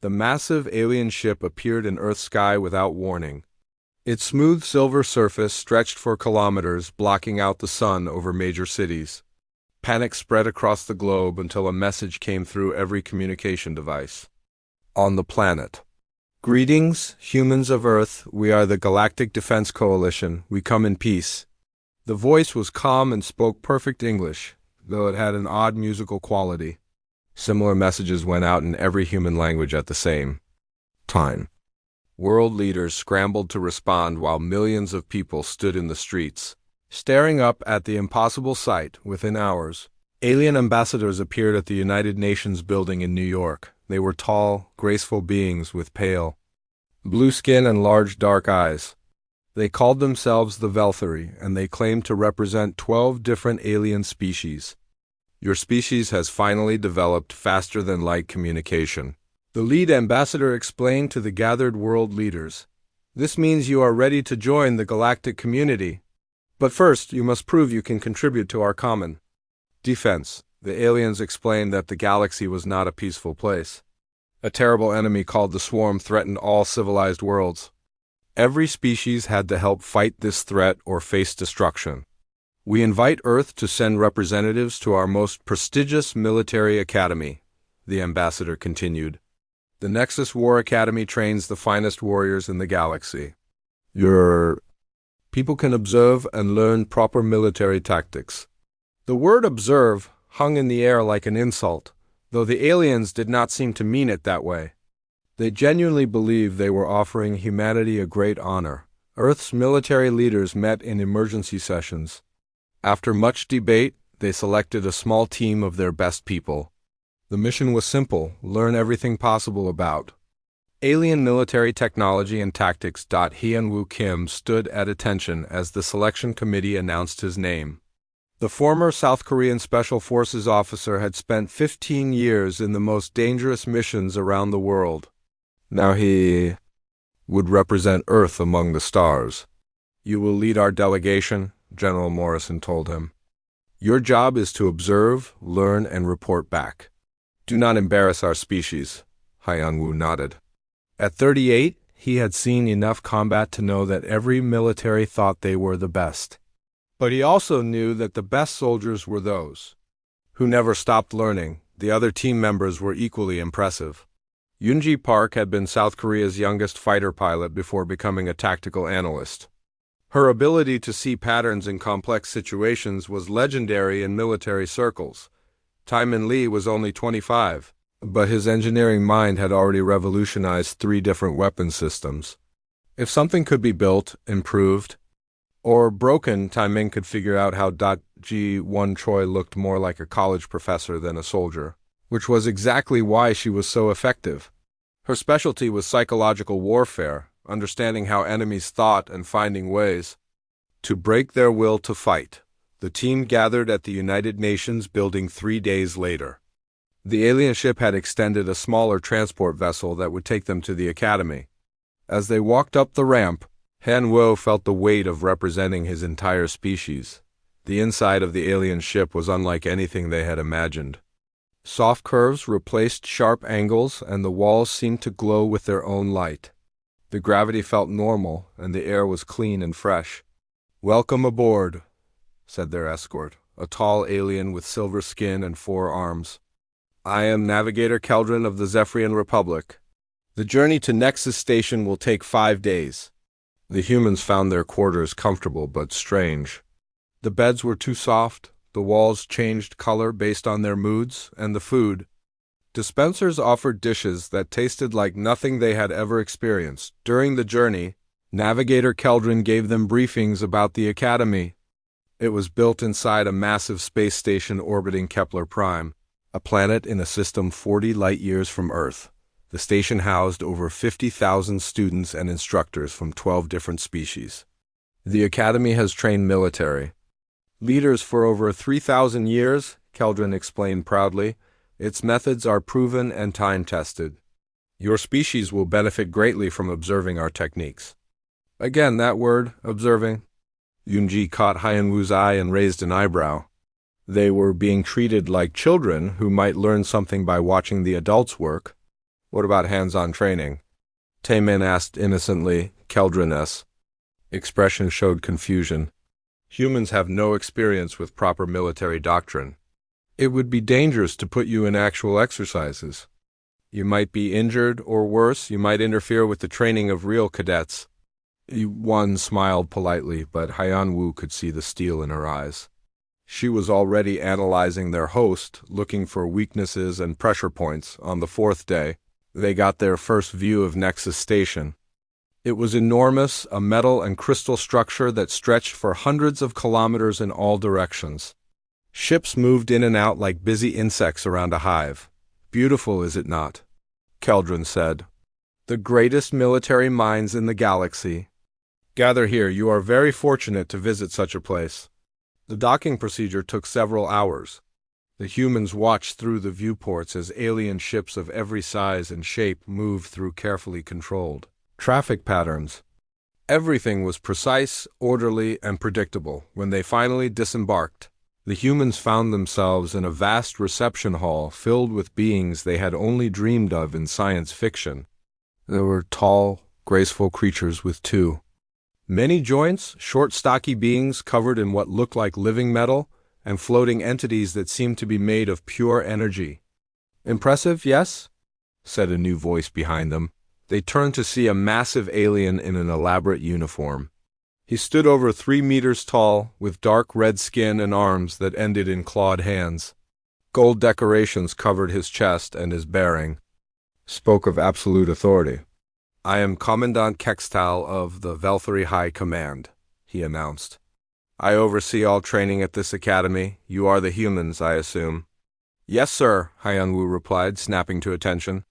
The massive alien ship appeared in Earth's sky without warning. Its smooth silver surface stretched for kilometers, blocking out the sun over major cities. Panic spread across the globe until a message came through every communication device. On the planet. Greetings, humans of Earth. We are the Galactic Defense Coalition. We come in peace. The voice was calm and spoke perfect English, though it had an odd musical quality. Similar messages went out in every human language at the same time. World leaders scrambled to respond while millions of people stood in the streets, staring up at the impossible sight. Within hours, alien ambassadors appeared at the United Nations building in New York. They were tall, graceful beings with pale blue skin and large dark eyes. They called themselves the Velthari, and they claimed to represent 12 different alien species. Your species has finally developed faster-than-light communication, the lead ambassador explained to the gathered world leaders. This means you are ready to join the galactic community. But first, you must prove you can contribute to our common defense. The aliens explained that the galaxy was not a peaceful place. A terrible enemy called the Swarm threatened all civilized worlds. Every species had to help fight this threat or face destruction. We invite Earth to send representatives to our most prestigious military academy, the ambassador continued. The Nexus War Academy trains the finest warriors in the galaxy. Your people can observe and learn proper military tactics. The word observe hung in the air like an insult, though the aliens did not seem to mean it that way. They genuinely believed they were offering humanity a great honor. Earth's military leaders met in emergency sessions. After much debate, they selected a small team of their best people. The mission was simple: learn everything possible about alien military technology and tactics. Hyun-Woo Kim stood at attention as the selection committee announced his name. The former South Korean Special Forces officer had spent 15 years in the most dangerous missions around the world. Now he would represent Earth among the stars. You will lead our delegation, General Morrison told him. Your job is to observe, learn, and report back. Do not embarrass our species, Hyun-Woo nodded. At 38, he had seen enough combat to know that every military thought they were the best. But he also knew that the best soldiers were those who never stopped learning. The other team members were equally impressive. Yoonji Park had been South Korea's youngest fighter pilot before becoming a tactical analyst. Her ability to see patterns in complex situations was legendary in military circles. Taemin Lee was only 25, but his engineering mind had already revolutionized 3 different weapon systems. If something could be built, improved, or broken, Taemin could figure out how Ji-won Choi looked more like a college professor than a soldier, which was exactly why she was so effective. Her specialty was psychological warfare, understanding how enemies thought and finding ways to break their will to fight. The team gathered at the United Nations building 3 days later. The alien ship had extended a smaller transport vessel that would take them to the academy. As they walked up the ramp, Han-Wo felt the weight of representing his entire species. The inside of the alien ship was unlike anything they had imagined. Soft curves replaced sharp angles, and the walls seemed to glow with their own light. The gravity felt normal, and the air was clean and fresh. "Welcome aboard," said their escort, a tall alien with silver skin and 4 arms. "I am Navigator Keldron of the Zephyrian Republic. The journey to Nexus Station will take 5 days. The humans found their quarters comfortable but strange. The beds were too soft, the walls changed color based on their moods, and the food. Dispensers offered dishes that tasted like nothing they had ever experienced. During the journey, Navigator Keldron gave them briefings about the Academy. It was built inside a massive space station orbiting Kepler Prime, a planet in a system 40 light-years from Earth. The station housed over 50,000 students and instructors from 12 different species. The Academy has trained military leaders for over 3,000 years, Keldron explained proudly. Its methods are proven and time-tested. Your species will benefit greatly from observing our techniques. Again, that word, observing. Yoonji caught Hyun-Woo's eye and raised an eyebrow. They were being treated like children who might learn something by watching the adults work. What about hands-on training? Tayman asked innocently. Keldrin's expression showed confusion. Humans have no experience with proper military doctrine. It would be dangerous to put you in actual exercises. You might be injured, or worse, you might interfere with the training of real cadets. One smiled politely, but Haiyan-Wu could see the steel in her eyes. She was already analyzing their host, looking for weaknesses and pressure points. On the fourth day, they got their first view of Nexus Station. It was enormous, a metal and crystal structure that stretched for hundreds of kilometers in all directions. Ships moved in and out like busy insects around a hive. Beautiful, is it not? Keldrin said. The greatest military minds in the galaxy. Gather here, you are very fortunate to visit such a place. The docking procedure took several hours. The humans watched through the viewports as alien ships of every size and shape moved through carefully controlled traffic patterns. Everything was precise, orderly, and predictable. When they finally disembarked, the humans found themselves in a vast reception hall filled with beings they had only dreamed of in science fiction. There were tall, graceful creatures with many joints, short, stocky beings covered in what looked like living metal, and floating entities that seemed to be made of pure energy. Impressive, yes? Said a new voice behind them. They turned to see a massive alien in an elaborate uniform. He stood over 3 meters tall, with dark red skin and arms that ended in clawed hands. Gold decorations covered his chest, and his bearing spoke of absolute authority. I am Commandant Kextal of the Velthari High Command, he announced. I oversee all training at this academy. You are the humans, I assume. Yes, sir, Haiyan-Wu replied, snapping to attention.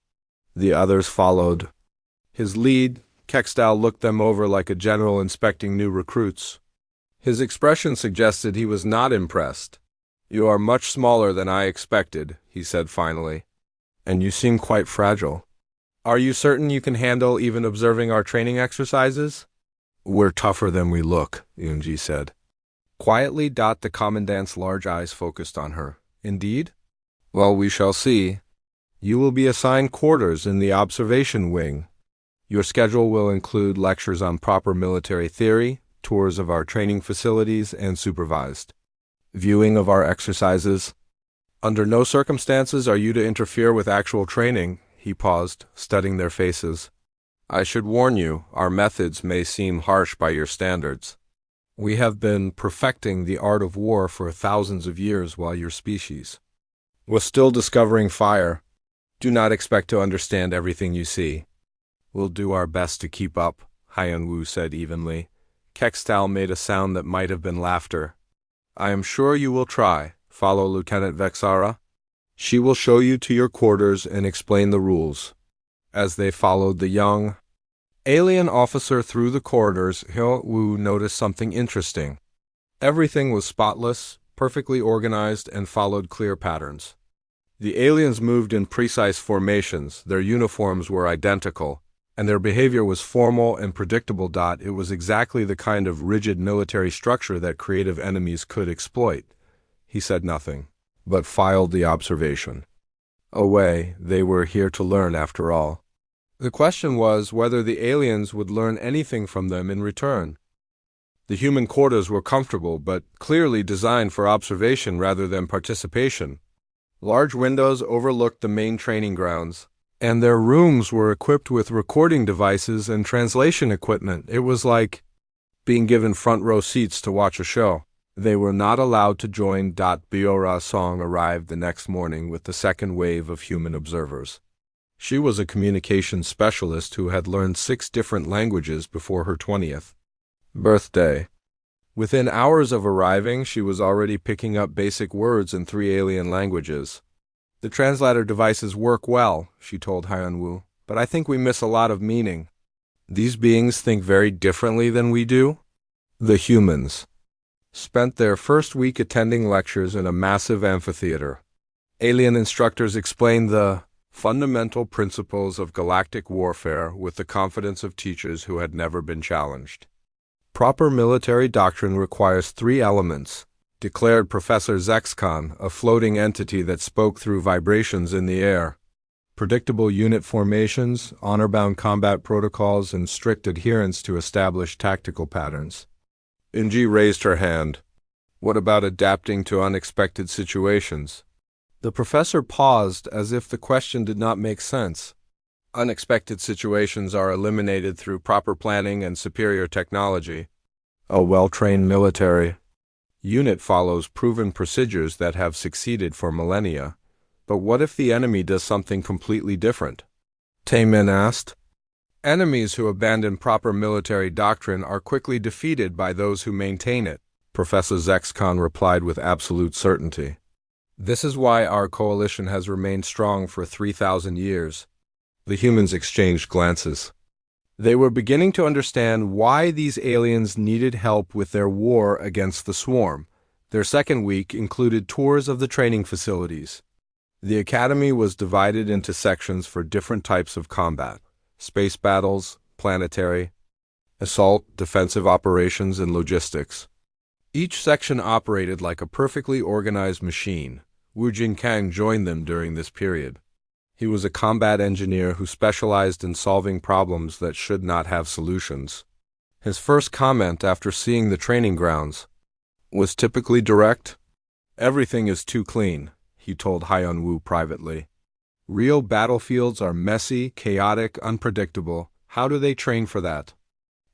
The others followed. His lead, Kextal, looked them over like a general inspecting new recruits. His expression suggested he was not impressed. You are much smaller than I expected, he said finally. And you seem quite fragile. Are you certain you can handle even observing our training exercises? We're tougher than we look, Yunji said. Quietly, the Commandant's large eyes focused on her. Indeed? Well, we shall see. You will be assigned quarters in the observation wing. Your schedule will include lectures on proper military theory, tours of our training facilities, and supervised viewing of our exercises. Under no circumstances are you to interfere with actual training. He paused, studying their faces. I should warn you, our methods may seem harsh by your standards. We have been perfecting the art of war for thousands of years while your species was still discovering fire. Do not expect to understand everything you see. We'll do our best to keep up, Haiyan-Wu said evenly. Kextal made a sound that might have been laughter. I am sure you will try. Follow Lieutenant Vexara. She will show you to your quarters and explain the rules. As they followed the young alien officer through the corridors, Haiyan-Wu noticed something interesting. Everything was spotless, perfectly organized, and followed clear patterns. The aliens moved in precise formations, their uniforms were identical, and their behavior was formal and predictable. It was exactly the kind of rigid military structure that creative enemies could exploit. He said nothing, but filed the observation away. They were here to learn, after all. The question was whether the aliens would learn anything from them in return. The human quarters were comfortable, but clearly designed for observation rather than participation. Large windows overlooked the main training grounds, and their rooms were equipped with recording devices and translation equipment. It was like being given front-row seats to watch a show. They were not allowed to join. Biora Song arrived the next morning with the second wave of human observers. She was a communications specialist who had learned 6 different languages before her 20th birthday. Within hours of arriving, she was already picking up basic words in 3 alien languages. The translator devices work well, she told Haiyan-Wu, but I think we miss a lot of meaning. These beings think very differently than we do. The humans spent their first week attending lectures in a massive amphitheater. Alien instructors explained the fundamental principles of galactic warfare with the confidence of teachers who had never been challenged. Proper military doctrine requires 3 elements, declared Professor Zexcon, a floating entity that spoke through vibrations in the air. Predictable unit formations, honor-bound combat protocols, and strict adherence to established tactical patterns. Inji raised her hand. What about adapting to unexpected situations? The professor paused as if the question did not make sense. Unexpected situations are eliminated through proper planning and superior technology. A well-trained military unit follows proven procedures that have succeeded for millennia. But what if the enemy does something completely different? Taemin asked. Enemies who abandon proper military doctrine are quickly defeated by those who maintain it, Professor Zexcon replied with absolute certainty. This is why our coalition has remained strong for 3,000 years. The humans exchanged glances. They were beginning to understand why these aliens needed help with their war against the swarm. Their second week included tours of the training facilities. The academy was divided into sections for different types of combat: space battles, planetary, assault, defensive operations, and logistics. Each section operated like a perfectly organized machine. Wu Jinkang joined them during this period. He was a combat engineer who specialized in solving problems that should not have solutions. His first comment after seeing the training grounds was typically direct. Everything is too clean, he told Hyun-woo privately. Real battlefields are messy, chaotic, unpredictable. How do they train for that?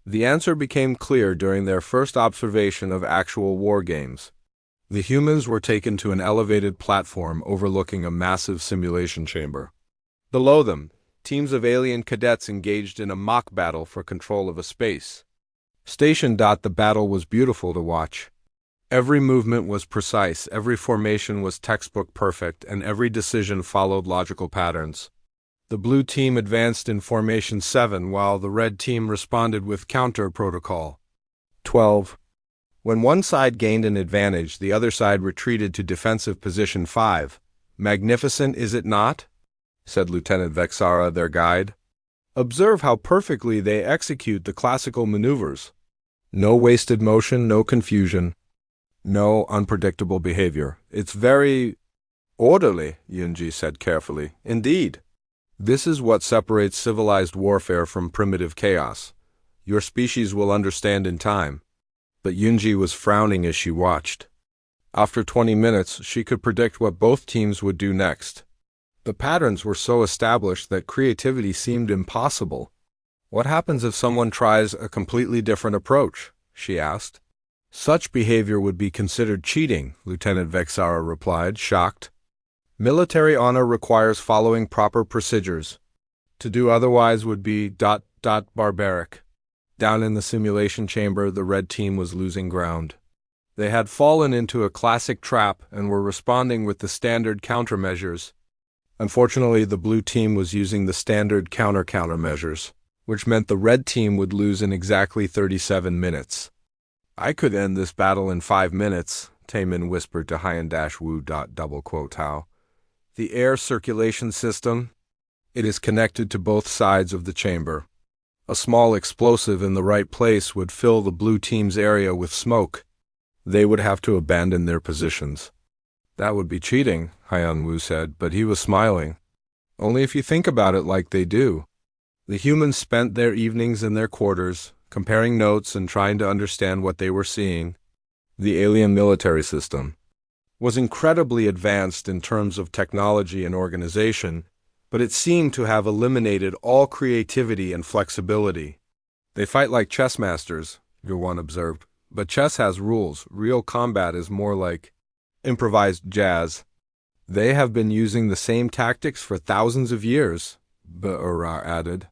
The answer became clear during their first observation of actual war games. The humans were taken to an elevated platform overlooking a massive simulation chamber. Below them, teams of alien cadets engaged in a mock battle for control of a space station. The battle was beautiful to watch. Every movement was precise, every formation was textbook perfect, and every decision followed logical patterns. The blue team advanced in Formation 7, while the red team responded with counter protocol 12. When one side gained an advantage, the other side retreated to defensive position 5. Magnificent, is it not? Said Lieutenant Vexara, their guide. Observe how perfectly they execute the classical maneuvers. No wasted motion, no confusion. No unpredictable behavior. It's very orderly, Yunji said carefully. Indeed. This is what separates civilized warfare from primitive chaos. Your species will understand in time. But Yunji was frowning as she watched. After 20 minutes, she could predict what both teams would do next. The patterns were so established that creativity seemed impossible. What happens if someone tries a completely different approach? She asked. Such behavior would be considered cheating, Lieutenant Vexara replied, shocked. Military honor requires following proper procedures. To do otherwise would be barbaric. Down in the simulation chamber, the red team was losing ground. They had fallen into a classic trap and were responding with the standard countermeasures. Unfortunately, the blue team was using the standard countermeasures, which meant the red team would lose in exactly 37 minutes. I could end this battle in 5 minutes, Taemin whispered to Hyun-Woo. How? The air circulation system? It is connected to both sides of the chamber. A small explosive in the right place would fill the blue team's area with smoke. They would have to abandon their positions. That would be cheating, Hyun-Woo said, but he was smiling. Only if you think about it like they do. The humans spent their evenings in their quarters, comparing notes and trying to understand what they were seeing. The alien military system was incredibly advanced in terms of technology and organization, but it seemed to have eliminated all creativity and flexibility. They fight like chess masters, Yuan observed, but chess has rules. Real combat is more like improvised jazz. They have been using the same tactics for thousands of years, Be'era added.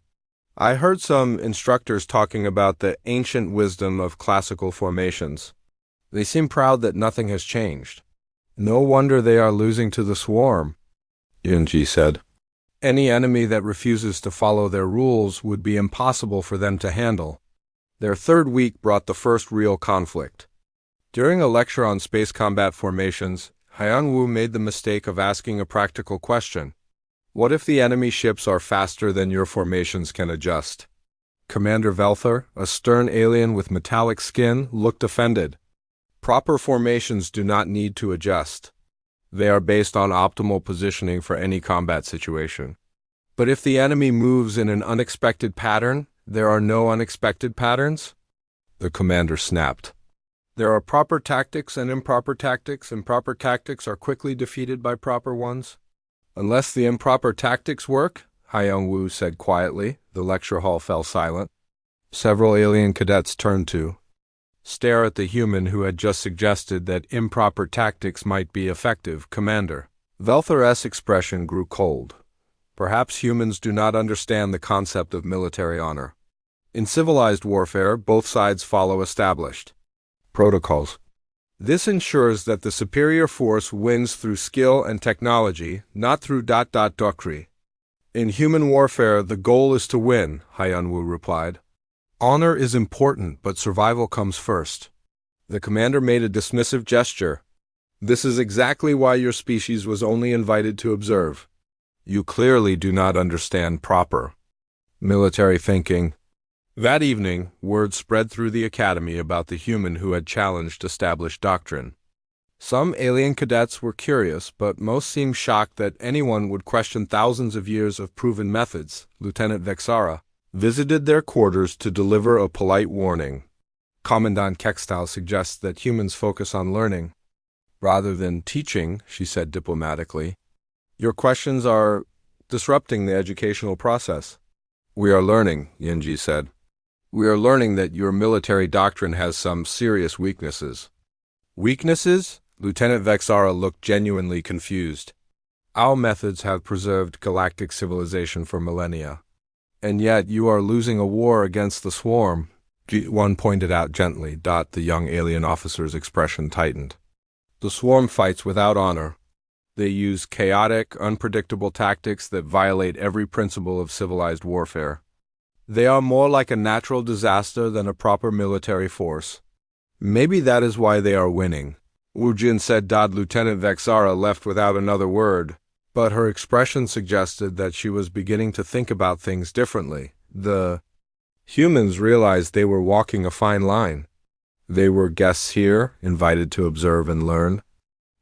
I heard some instructors talking about the ancient wisdom of classical formations. They seem proud that nothing has changed. No wonder they are losing to the swarm, Yunji said. Any enemy that refuses to follow their rules would be impossible for them to handle. Their third week brought the first real conflict. During a lecture on space combat formations, Hyun-Woo made the mistake of asking a practical question. What if the enemy ships are faster than your formations can adjust? Commander Velther, a stern alien with metallic skin, looked offended. Proper formations do not need to adjust. They are based on optimal positioning for any combat situation. But if the enemy moves in an unexpected pattern, there are no unexpected patterns? The commander snapped. There are proper tactics and improper tactics, and proper tactics are quickly defeated by proper ones. Unless the improper tactics work, Hyung-woo said quietly. The lecture hall fell silent. Several alien cadets turned to stare at the human who had just suggested that improper tactics might be effective. Commander Velther's expression grew cold. Perhaps humans do not understand the concept of military honor. In civilized warfare, both sides follow established protocols. This ensures that the superior force wins through skill and technology, not through doctrine. In human warfare, the goal is to win, Hyun-woo replied. Honor is important, but survival comes first. The commander made a dismissive gesture. This is exactly why your species was only invited to observe. You clearly do not understand proper military thinking. That evening, word spread through the academy about the human who had challenged established doctrine. Some alien cadets were curious, but most seemed shocked that anyone would question thousands of years of proven methods. Lieutenant Vexara visited their quarters to deliver a polite warning. Commandant Kextal suggests that humans focus on learning rather than teaching, she said diplomatically. Your questions are disrupting the educational process. We are learning, Yinji said. We are learning that your military doctrine has some serious weaknesses. Weaknesses? Lieutenant Vexara looked genuinely confused. Our methods have preserved galactic civilization for millennia. And yet you are losing a war against the swarm, One pointed out gently. The young alien officer's expression tightened. The swarm fights without honor. They use chaotic, unpredictable tactics that violate every principle of civilized warfare. They are more like a natural disaster than a proper military force. Maybe that is why they are winning, Wu Jin said. Lieutenant Vexara left without another word, but her expression suggested that she was beginning to think about things differently. The humans realized they were walking a fine line. They were guests here, invited to observe and learn.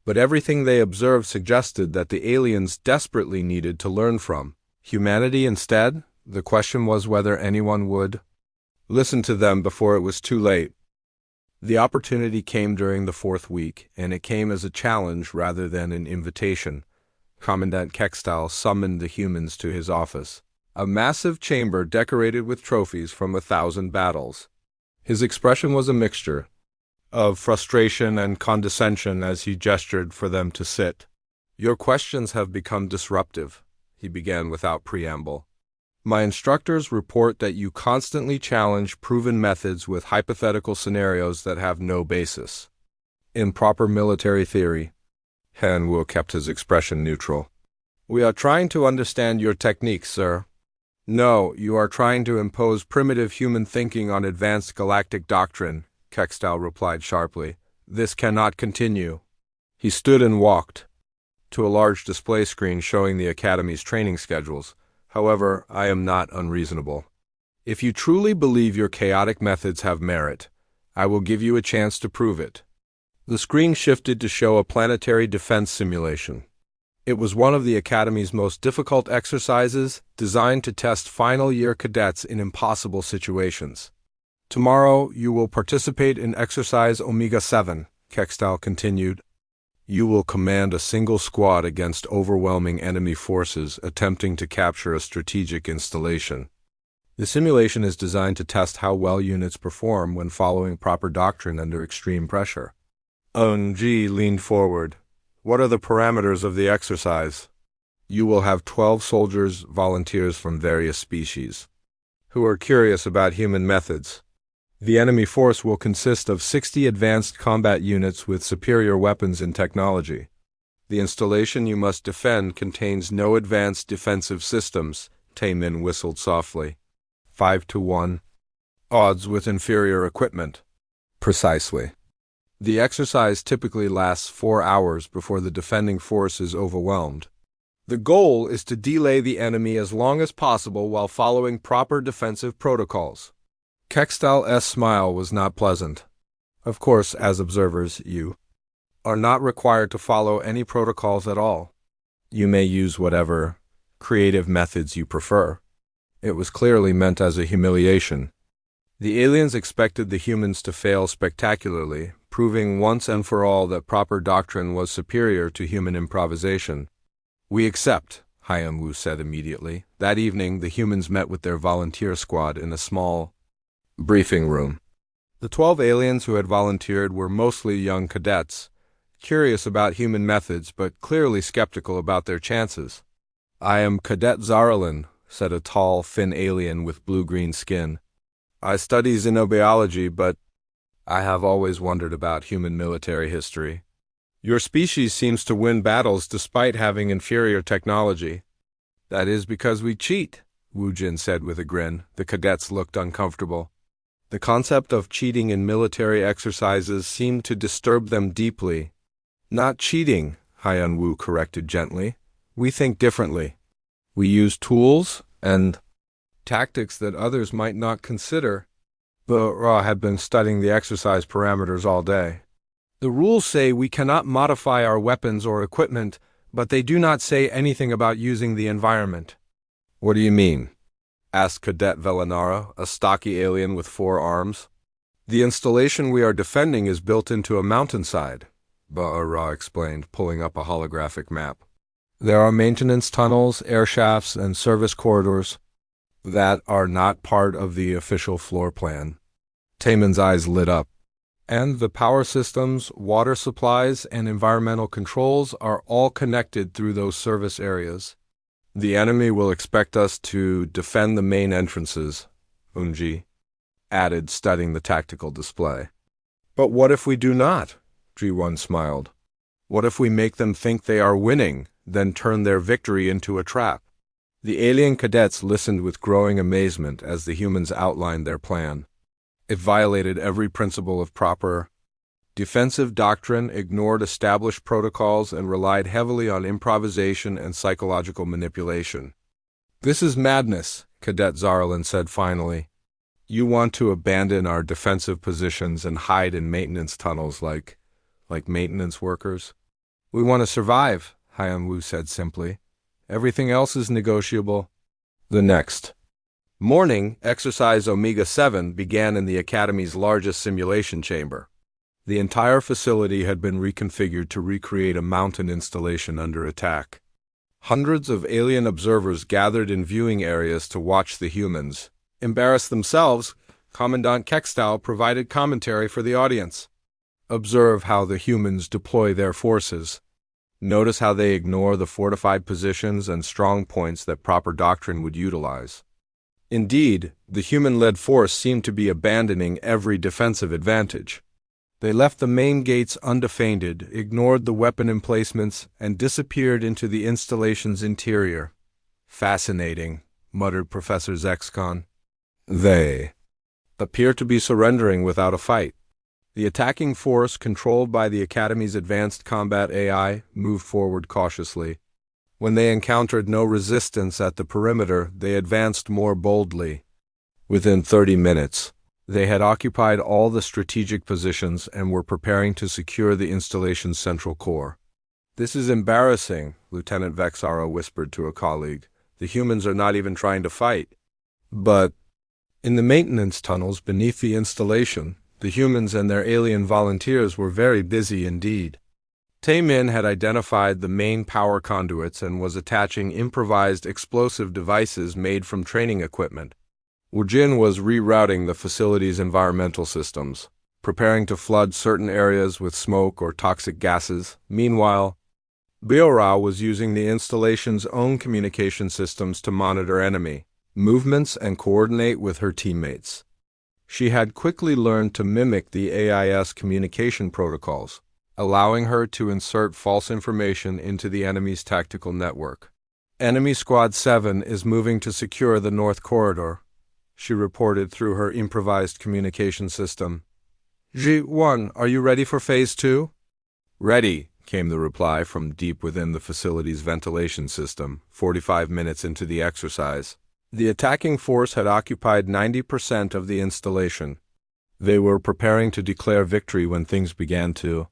But everything they observed suggested that the aliens desperately needed to learn from humanity instead. The question was whether anyone would listen to them before it was too late. The opportunity came during the 4th week, and it came as a challenge rather than an invitation. Commandant Kextal summoned the humans to his office, a massive chamber decorated with trophies from 1,000 battles. His expression was a mixture of frustration and condescension as he gestured for them to sit. Your questions have become disruptive, he began without preamble. My instructors report that you constantly challenge proven methods with hypothetical scenarios that have no basis in proper military theory. Han-woo kept his expression neutral. We are trying to understand your techniques, sir. No, you are trying to impose primitive human thinking on advanced galactic doctrine, Kextal replied sharply. This cannot continue. He stood and walked to a large display screen showing the Academy's training schedules. However, I am not unreasonable. If you truly believe your chaotic methods have merit, I will give you a chance to prove it. The screen shifted to show a planetary defense simulation. It was one of the Academy's most difficult exercises, designed to test final-year cadets in impossible situations. Tomorrow, you will participate in Exercise Omega-7, Kextal continued. You will command a single squad against overwhelming enemy forces attempting to capture a strategic installation. The simulation is designed to test how well units perform when following proper doctrine under extreme pressure. Eun-ji leaned forward. What are the parameters of the exercise? You will have 12 soldiers, volunteers from various species, who are curious about human methods. The enemy force will consist of 60 advanced combat units with superior weapons and technology. The installation you must defend contains no advanced defensive systems, Taemin whistled softly. 5-1. Odds with inferior equipment. Precisely. The exercise typically lasts 4 hours before the defending force is overwhelmed. The goal is to delay the enemy as long as possible while following proper defensive protocols. Kextal's smile was not pleasant. Of course, as observers, you are not required to follow any protocols at all. You may use whatever creative methods you prefer. It was clearly meant as a humiliation. The aliens expected the humans to fail spectacularly, proving once and for all that proper doctrine was superior to human improvisation. "We accept," Hyun-woo said immediately. That evening, the humans met with their volunteer squad in a small briefing room. The 12 aliens who had volunteered were mostly young cadets, curious about human methods but clearly skeptical about their chances. "I am Cadet Zaralin," said a tall, thin alien with blue-green skin. "I study xenobiology, but I have always wondered about human military history. Your species seems to win battles despite having inferior technology." "That is because we cheat," Woo Jin said with a grin. The cadets looked uncomfortable. The concept of cheating in military exercises seemed to disturb them deeply. "Not cheating," Hyun-woo corrected gently. "We think differently. We use tools and tactics that others might not consider." The Ra had been studying the exercise parameters all day. "The rules say we cannot modify our weapons or equipment, but they do not say anything about using the environment." "What do you mean?" asked Cadet Velanara, a stocky alien with 4 arms. "The installation we are defending is built into a mountainside," Ba-Ra explained, pulling up a holographic map. "There are maintenance tunnels, air shafts, and service corridors that are not part of the official floor plan." Taemin's eyes lit up. "And the power systems, water supplies, and environmental controls are all connected through those service areas. The enemy will expect us to defend the main entrances," Unji added, studying the tactical display. "But what if we do not?" Ji-won smiled. "What if we make them think they are winning, then turn their victory into a trap?" The alien cadets listened with growing amazement as the humans outlined their plan. It violated every principle of proper defensive doctrine, ignored established protocols, and relied heavily on improvisation and psychological manipulation. "This is madness," Cadet Zarlin said finally. "You want to abandon our defensive positions and hide in maintenance tunnels like maintenance workers?" "We want to survive," Hyun-woo said simply. "Everything else is negotiable." The next morning, Exercise Omega-7 began in the Academy's largest simulation chamber. The entire facility had been reconfigured to recreate a mountain installation under attack. Hundreds of alien observers gathered in viewing areas to watch the humans. Embarrassed themselves, Commandant Kekstow provided commentary for the audience. "Observe how the humans deploy their forces. Notice how they ignore the fortified positions and strong points that proper doctrine would utilize. Indeed, the human-led force seemed to be abandoning every defensive advantage. They left the main gates undefended, ignored the weapon emplacements, and disappeared into the installation's interior." "Fascinating," muttered Professor Zexcon. "They appear to be surrendering without a fight." The attacking force, controlled by the Academy's advanced combat AI, moved forward cautiously. When they encountered no resistance at the perimeter, they advanced more boldly. Within 30 minutes, they had occupied all the strategic positions and were preparing to secure the installation's central core. "This is embarrassing," Lieutenant Vexara whispered to a colleague. "The humans are not even trying to fight." But in the maintenance tunnels beneath the installation, the humans and their alien volunteers were very busy indeed. Taemin had identified the main power conduits and was attaching improvised explosive devices made from training equipment. Woojin was rerouting the facility's environmental systems, preparing to flood certain areas with smoke or toxic gases. Meanwhile, Biora was using the installation's own communication systems to monitor enemy movements and coordinate with her teammates. She had quickly learned to mimic the AIS communication protocols, allowing her to insert false information into the enemy's tactical network. "Enemy Squad 7 is moving to secure the North Corridor," she reported through her improvised communication system. "Ji-1, are you ready for Phase 2? "Ready," came the reply from deep within the facility's ventilation system, 45 minutes into the exercise. The attacking force had occupied 90% of the installation. They were preparing to declare victory when things began to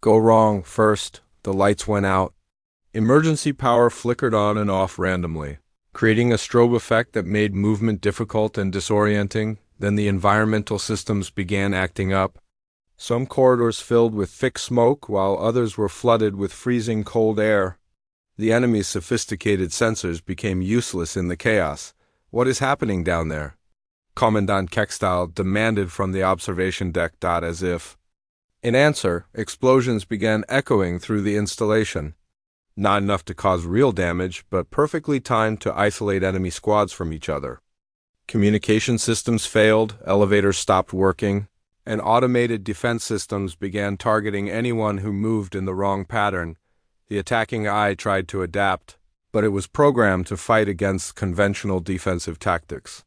go wrong. First, the lights went out. Emergency power flickered on and off randomly, creating a strobe effect that made movement difficult and disorienting. Then the environmental systems began acting up. Some corridors filled with thick smoke, while others were flooded with freezing cold air. The enemy's sophisticated sensors became useless in the chaos. "What is happening down there?" Commandant Kextal demanded from the observation deck. As if in answer, explosions began echoing through the installation. Not enough to cause real damage, but perfectly timed to isolate enemy squads from each other. Communication systems failed, elevators stopped working, and automated defense systems began targeting anyone who moved in the wrong pattern. The attacking eye tried to adapt, but it was programmed to fight against conventional defensive tactics.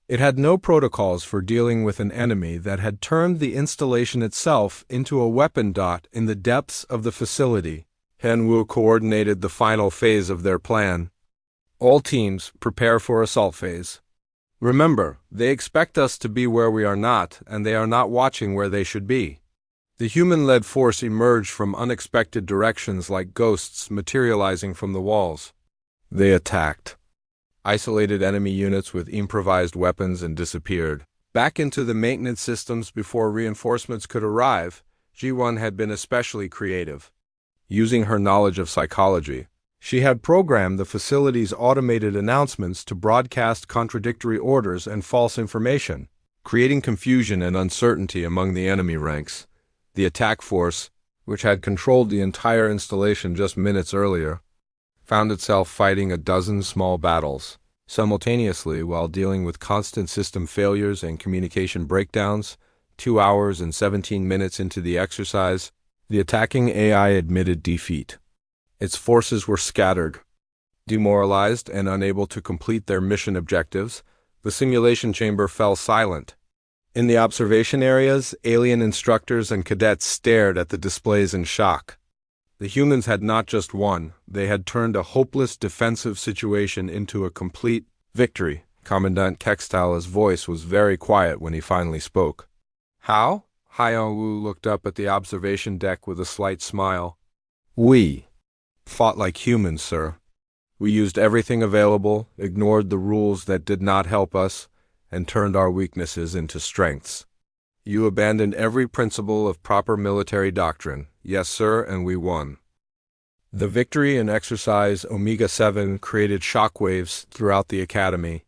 It had no protocols for dealing with an enemy that had turned the installation itself into a weapon. In the depths of the facility, Henwu coordinated the final phase of their plan. "All teams, prepare for assault phase. Remember, they expect us to be where we are not, and they are not watching where they should be." The human-led force emerged from unexpected directions like ghosts materializing from the walls. They attacked, isolated enemy units with improvised weapons, and disappeared back into the maintenance systems before reinforcements could arrive. G1 had been especially creative. Using her knowledge of psychology, she had programmed the facility's automated announcements to broadcast contradictory orders and false information, creating confusion and uncertainty among the enemy ranks. The attack force, which had controlled the entire installation just minutes earlier, found itself fighting a dozen small battles simultaneously while dealing with constant system failures and communication breakdowns. 2 hours and 17 minutes into the exercise, the attacking AI admitted defeat. Its forces were scattered. Demoralized and unable to complete their mission objectives, the simulation chamber fell silent. In the observation areas, alien instructors and cadets stared at the displays in shock. The humans had not just won, they had turned a hopeless defensive situation into a complete victory. Commandant Kextal's voice was very quiet when he finally spoke. "How?" Hyun-woo looked up at the observation deck with a slight smile. "We fought like humans, sir. We used everything available, ignored the rules that did not help us, and turned our weaknesses into strengths. You abandoned every principle of proper military doctrine. Yes, sir, and we won." The victory in Exercise Omega-7 created shockwaves throughout the Academy.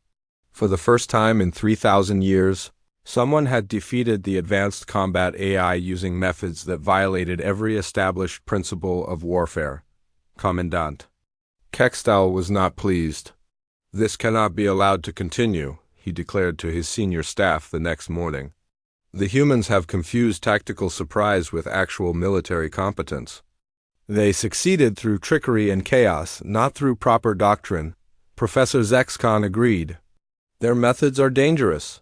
For the first time in 3,000 years, someone had defeated the advanced combat AI using methods that violated every established principle of warfare. Commandant Kextal was not pleased. "This cannot be allowed to continue," he declared to his senior staff the next morning. "The humans have confused tactical surprise with actual military competence. They succeeded through trickery and chaos, not through proper doctrine." Professor Zexcon agreed. "Their methods are dangerous.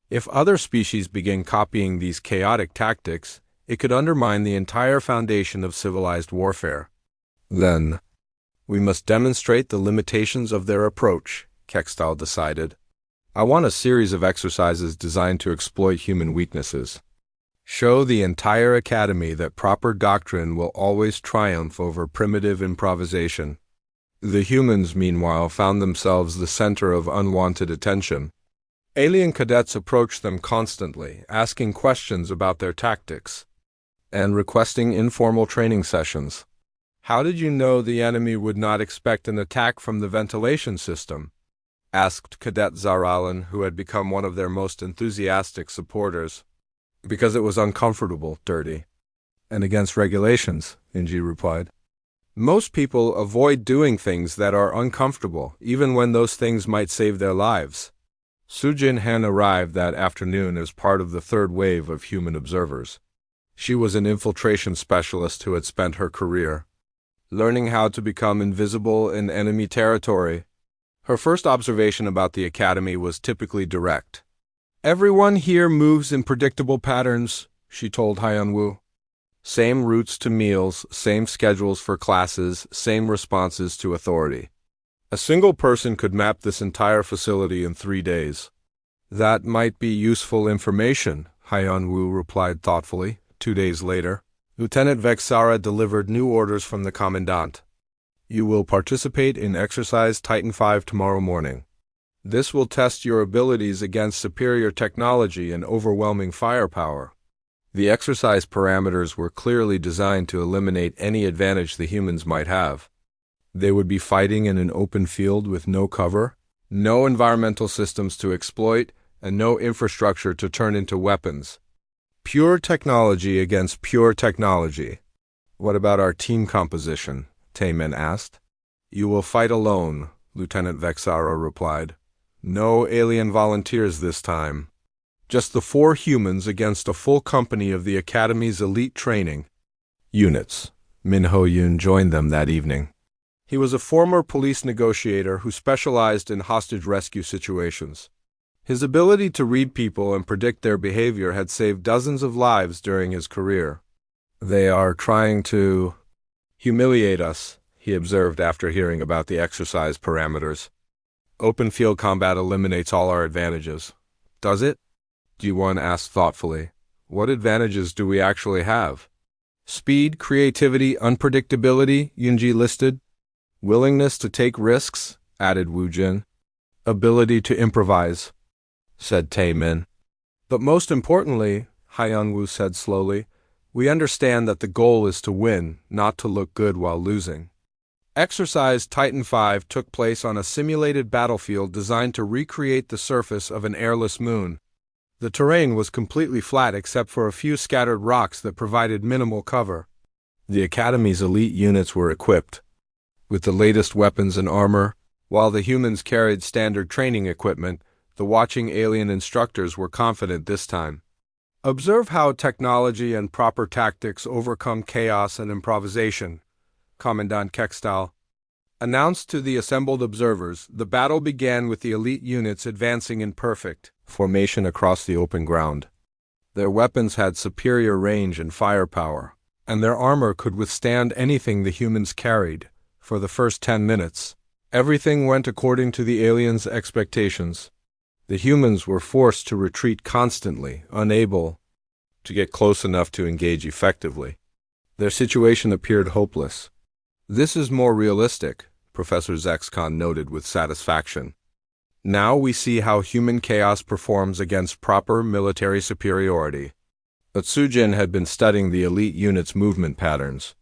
If other species begin copying these chaotic tactics, it could undermine the entire foundation of civilized warfare. Then, we must demonstrate the limitations of their approach," Kextal decided. "I want a series of exercises designed to exploit human weaknesses. Show the entire Academy that proper doctrine will always triumph over primitive improvisation." The humans, meanwhile, found themselves the center of unwanted attention. Alien cadets approached them constantly, asking questions about their tactics and requesting informal training sessions. "How did you know the enemy would not expect an attack from the ventilation system?" asked Cadet Zaralan, who had become one of their most enthusiastic supporters. "Because it was uncomfortable, dirty, and against regulations," Inji replied. "Most people avoid doing things that are uncomfortable, even when those things might save their lives." Sujin Han arrived that afternoon as part of the third wave of human observers. She was an infiltration specialist who had spent her career learning how to become invisible in enemy territory. Her first observation about the Academy was typically direct. "Everyone here moves in predictable patterns," she told Hyun-woo. "Same routes to meals, same schedules for classes, same responses to authority. A single person could map this entire facility in 3 days." "That might be useful information," Hyun-woo replied thoughtfully. 2 days later, Lieutenant Vexara delivered new orders from the Commandant. You will participate in Exercise Titan 5 tomorrow morning. This will test your abilities against superior technology and overwhelming firepower. The exercise parameters were clearly designed to eliminate any advantage the humans might have. They would be fighting in an open field with no cover, no environmental systems to exploit, and no infrastructure to turn into weapons. Pure technology against pure technology. What about our team composition? Tayman asked. You will fight alone, Lieutenant Vexara replied. No alien volunteers this time. Just the 4 humans against a full company of the Academy's elite training units. Min Ho-yoon joined them that evening. He was a former police negotiator who specialized in hostage rescue situations. His ability to read people and predict their behavior had saved dozens of lives during his career. They are trying to humiliate us, he observed after hearing about the exercise parameters. Open field combat eliminates all our advantages. Does it? Ji-won asked thoughtfully. What advantages do we actually have? Speed, creativity, unpredictability, Yoonji listed. Willingness to take risks, added Woo-jin. Ability to improvise, said Tae-min. But most importantly, Hyun-woo said slowly, we understand that the goal is to win, not to look good while losing. Exercise Titan 5 took place on a simulated battlefield designed to recreate the surface of an airless moon. The terrain was completely flat except for a few scattered rocks that provided minimal cover. The Academy's elite units were equipped with the latest weapons and armor, while the humans carried standard training equipment. The watching alien instructors were confident this time. Observe how technology and proper tactics overcome chaos and improvisation, Commandant Kekstal announced to the assembled observers. The battle began with the elite units advancing in perfect formation across the open ground. Their weapons had superior range and firepower, and their armor could withstand anything the humans carried. For the first 10 minutes, everything went according to the aliens' expectations. The humans were forced to retreat constantly, unable to get close enough to engage effectively. Their situation appeared hopeless. This is more realistic, Professor Zexcon noted with satisfaction. Now we see how human chaos performs against proper military superiority. Otsujin had been studying the elite unit's movement patterns.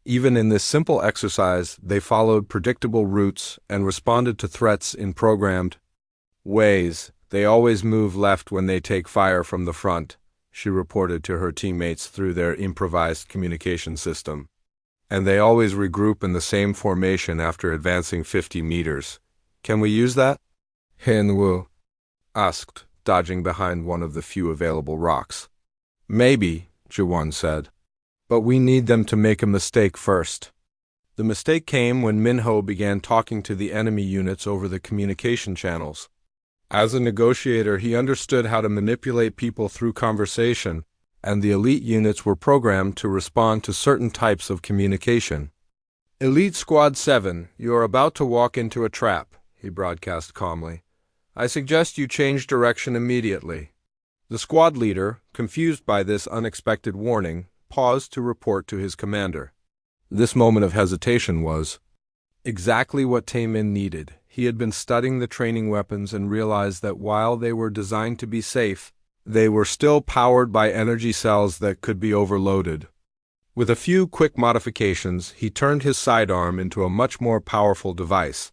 Even in this simple exercise, they followed predictable routes and responded to threats in programmed ways. They always move left when they take fire from the front, she reported to her teammates through their improvised communication system. And they always regroup in the same formation after advancing 50 meters. Can we use that? Hyun-woo asked, dodging behind one of the few available rocks. Maybe, Ji-won said. But we need them to make a mistake first. The mistake came when Min-ho began talking to the enemy units over the communication channels. As a negotiator, he understood how to manipulate people through conversation, and the elite units were programmed to respond to certain types of communication. Elite Squad 7, you are about to walk into a trap, he broadcast calmly. I suggest you change direction immediately. The squad leader, confused by this unexpected warning, paused to report to his commander. This moment of hesitation was exactly what Tae-min needed. He had been studying the training weapons and realized that while they were designed to be safe, they were still powered by energy cells that could be overloaded. With a few quick modifications, he turned his sidearm into a much more powerful device.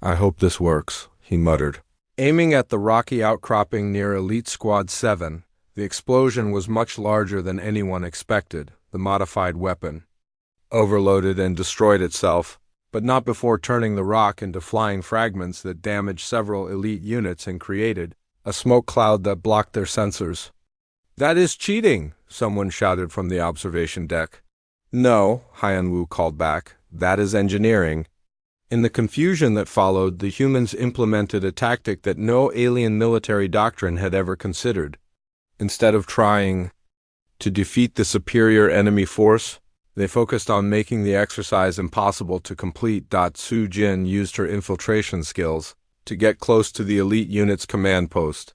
I hope this works, he muttered. Aiming at the rocky outcropping near Elite Squad 7, the explosion was much larger than anyone expected. The modified weapon overloaded and destroyed itself, but not before turning the rock into flying fragments that damaged several elite units and created a smoke cloud that blocked their sensors. That is cheating, someone shouted from the observation deck. No, Hyun-woo called back, that is engineering. In the confusion that followed, the humans implemented a tactic that no alien military doctrine had ever considered. Instead of trying to defeat the superior enemy force, they focused on making the exercise impossible to complete. Soo-jin used her infiltration skills to get close to the elite unit's command post.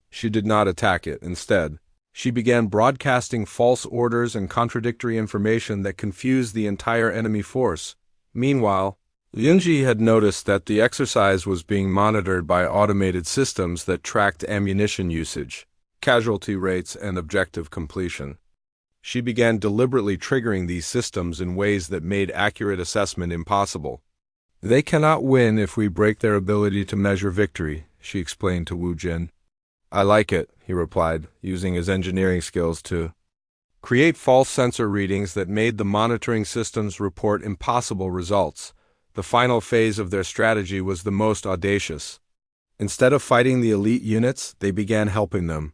She did not attack it. Instead, she began broadcasting false orders and contradictory information that confused the entire enemy force. Meanwhile, Yunji had noticed that the exercise was being monitored by automated systems that tracked ammunition usage, casualty rates, and objective completion. She began deliberately triggering these systems in ways that made accurate assessment impossible. They cannot win if we break their ability to measure victory, she explained to Wu Jin. I like it, he replied, using his engineering skills to create false sensor readings that made the monitoring systems report impossible results. The final phase of their strategy was the most audacious. Instead of fighting the elite units, they began helping them.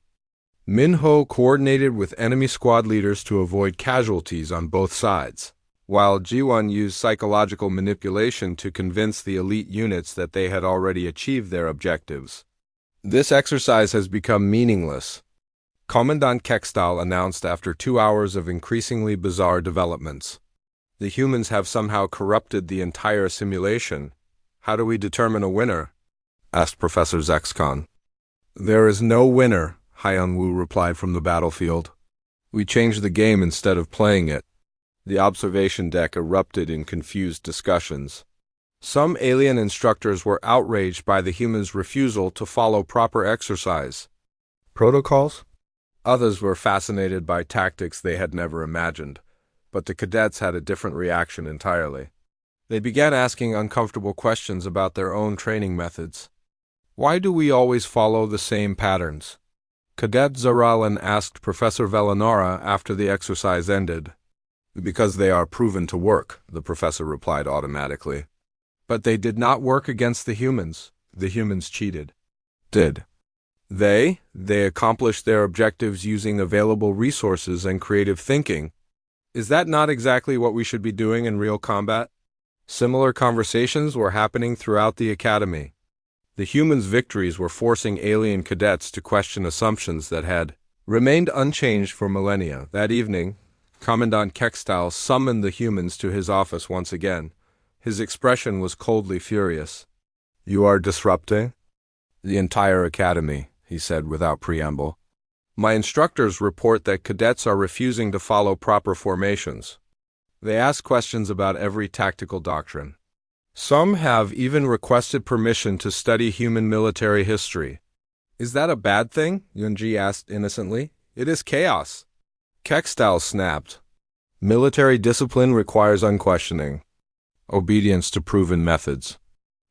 Minho coordinated with enemy squad leaders to avoid casualties on both sides, while Jiwon used psychological manipulation to convince the elite units that they had already achieved their objectives. This exercise has become meaningless, Commandant Kextal announced after 2 hours of increasingly bizarre developments. The humans have somehow corrupted the entire simulation. How do we determine a winner? Asked Professor Zexcon. There is no winner, Hyun-woo replied from the battlefield. We changed the game instead of playing it. The observation deck erupted in confused discussions. Some alien instructors were outraged by the humans' refusal to follow proper exercise protocols. Others were fascinated by tactics they had never imagined, but the cadets had a different reaction entirely. They began asking uncomfortable questions about their own training methods. Why do we always follow the same patterns? Cadet Zaralin asked Professor Velanara after the exercise ended. Because they are proven to work, the professor replied automatically. But they did not work against the humans. The humans cheated. Did they accomplished their objectives using available resources and creative thinking. Is that not exactly what we should be doing in real combat? Similar conversations were happening throughout the academy. The humans' victories were forcing alien cadets to question assumptions that had remained unchanged for millennia. That evening, Commandant Kextal summoned the humans to his office once again. His expression was coldly furious. You are disrupting the entire academy, he said without preamble. My instructors report that cadets are refusing to follow proper formations. They ask questions about every tactical doctrine. Some have even requested permission to study human military history. Is that a bad thing? Yunji asked innocently. It is chaos. Kextal snapped. Military discipline requires unquestioning obedience to proven methods.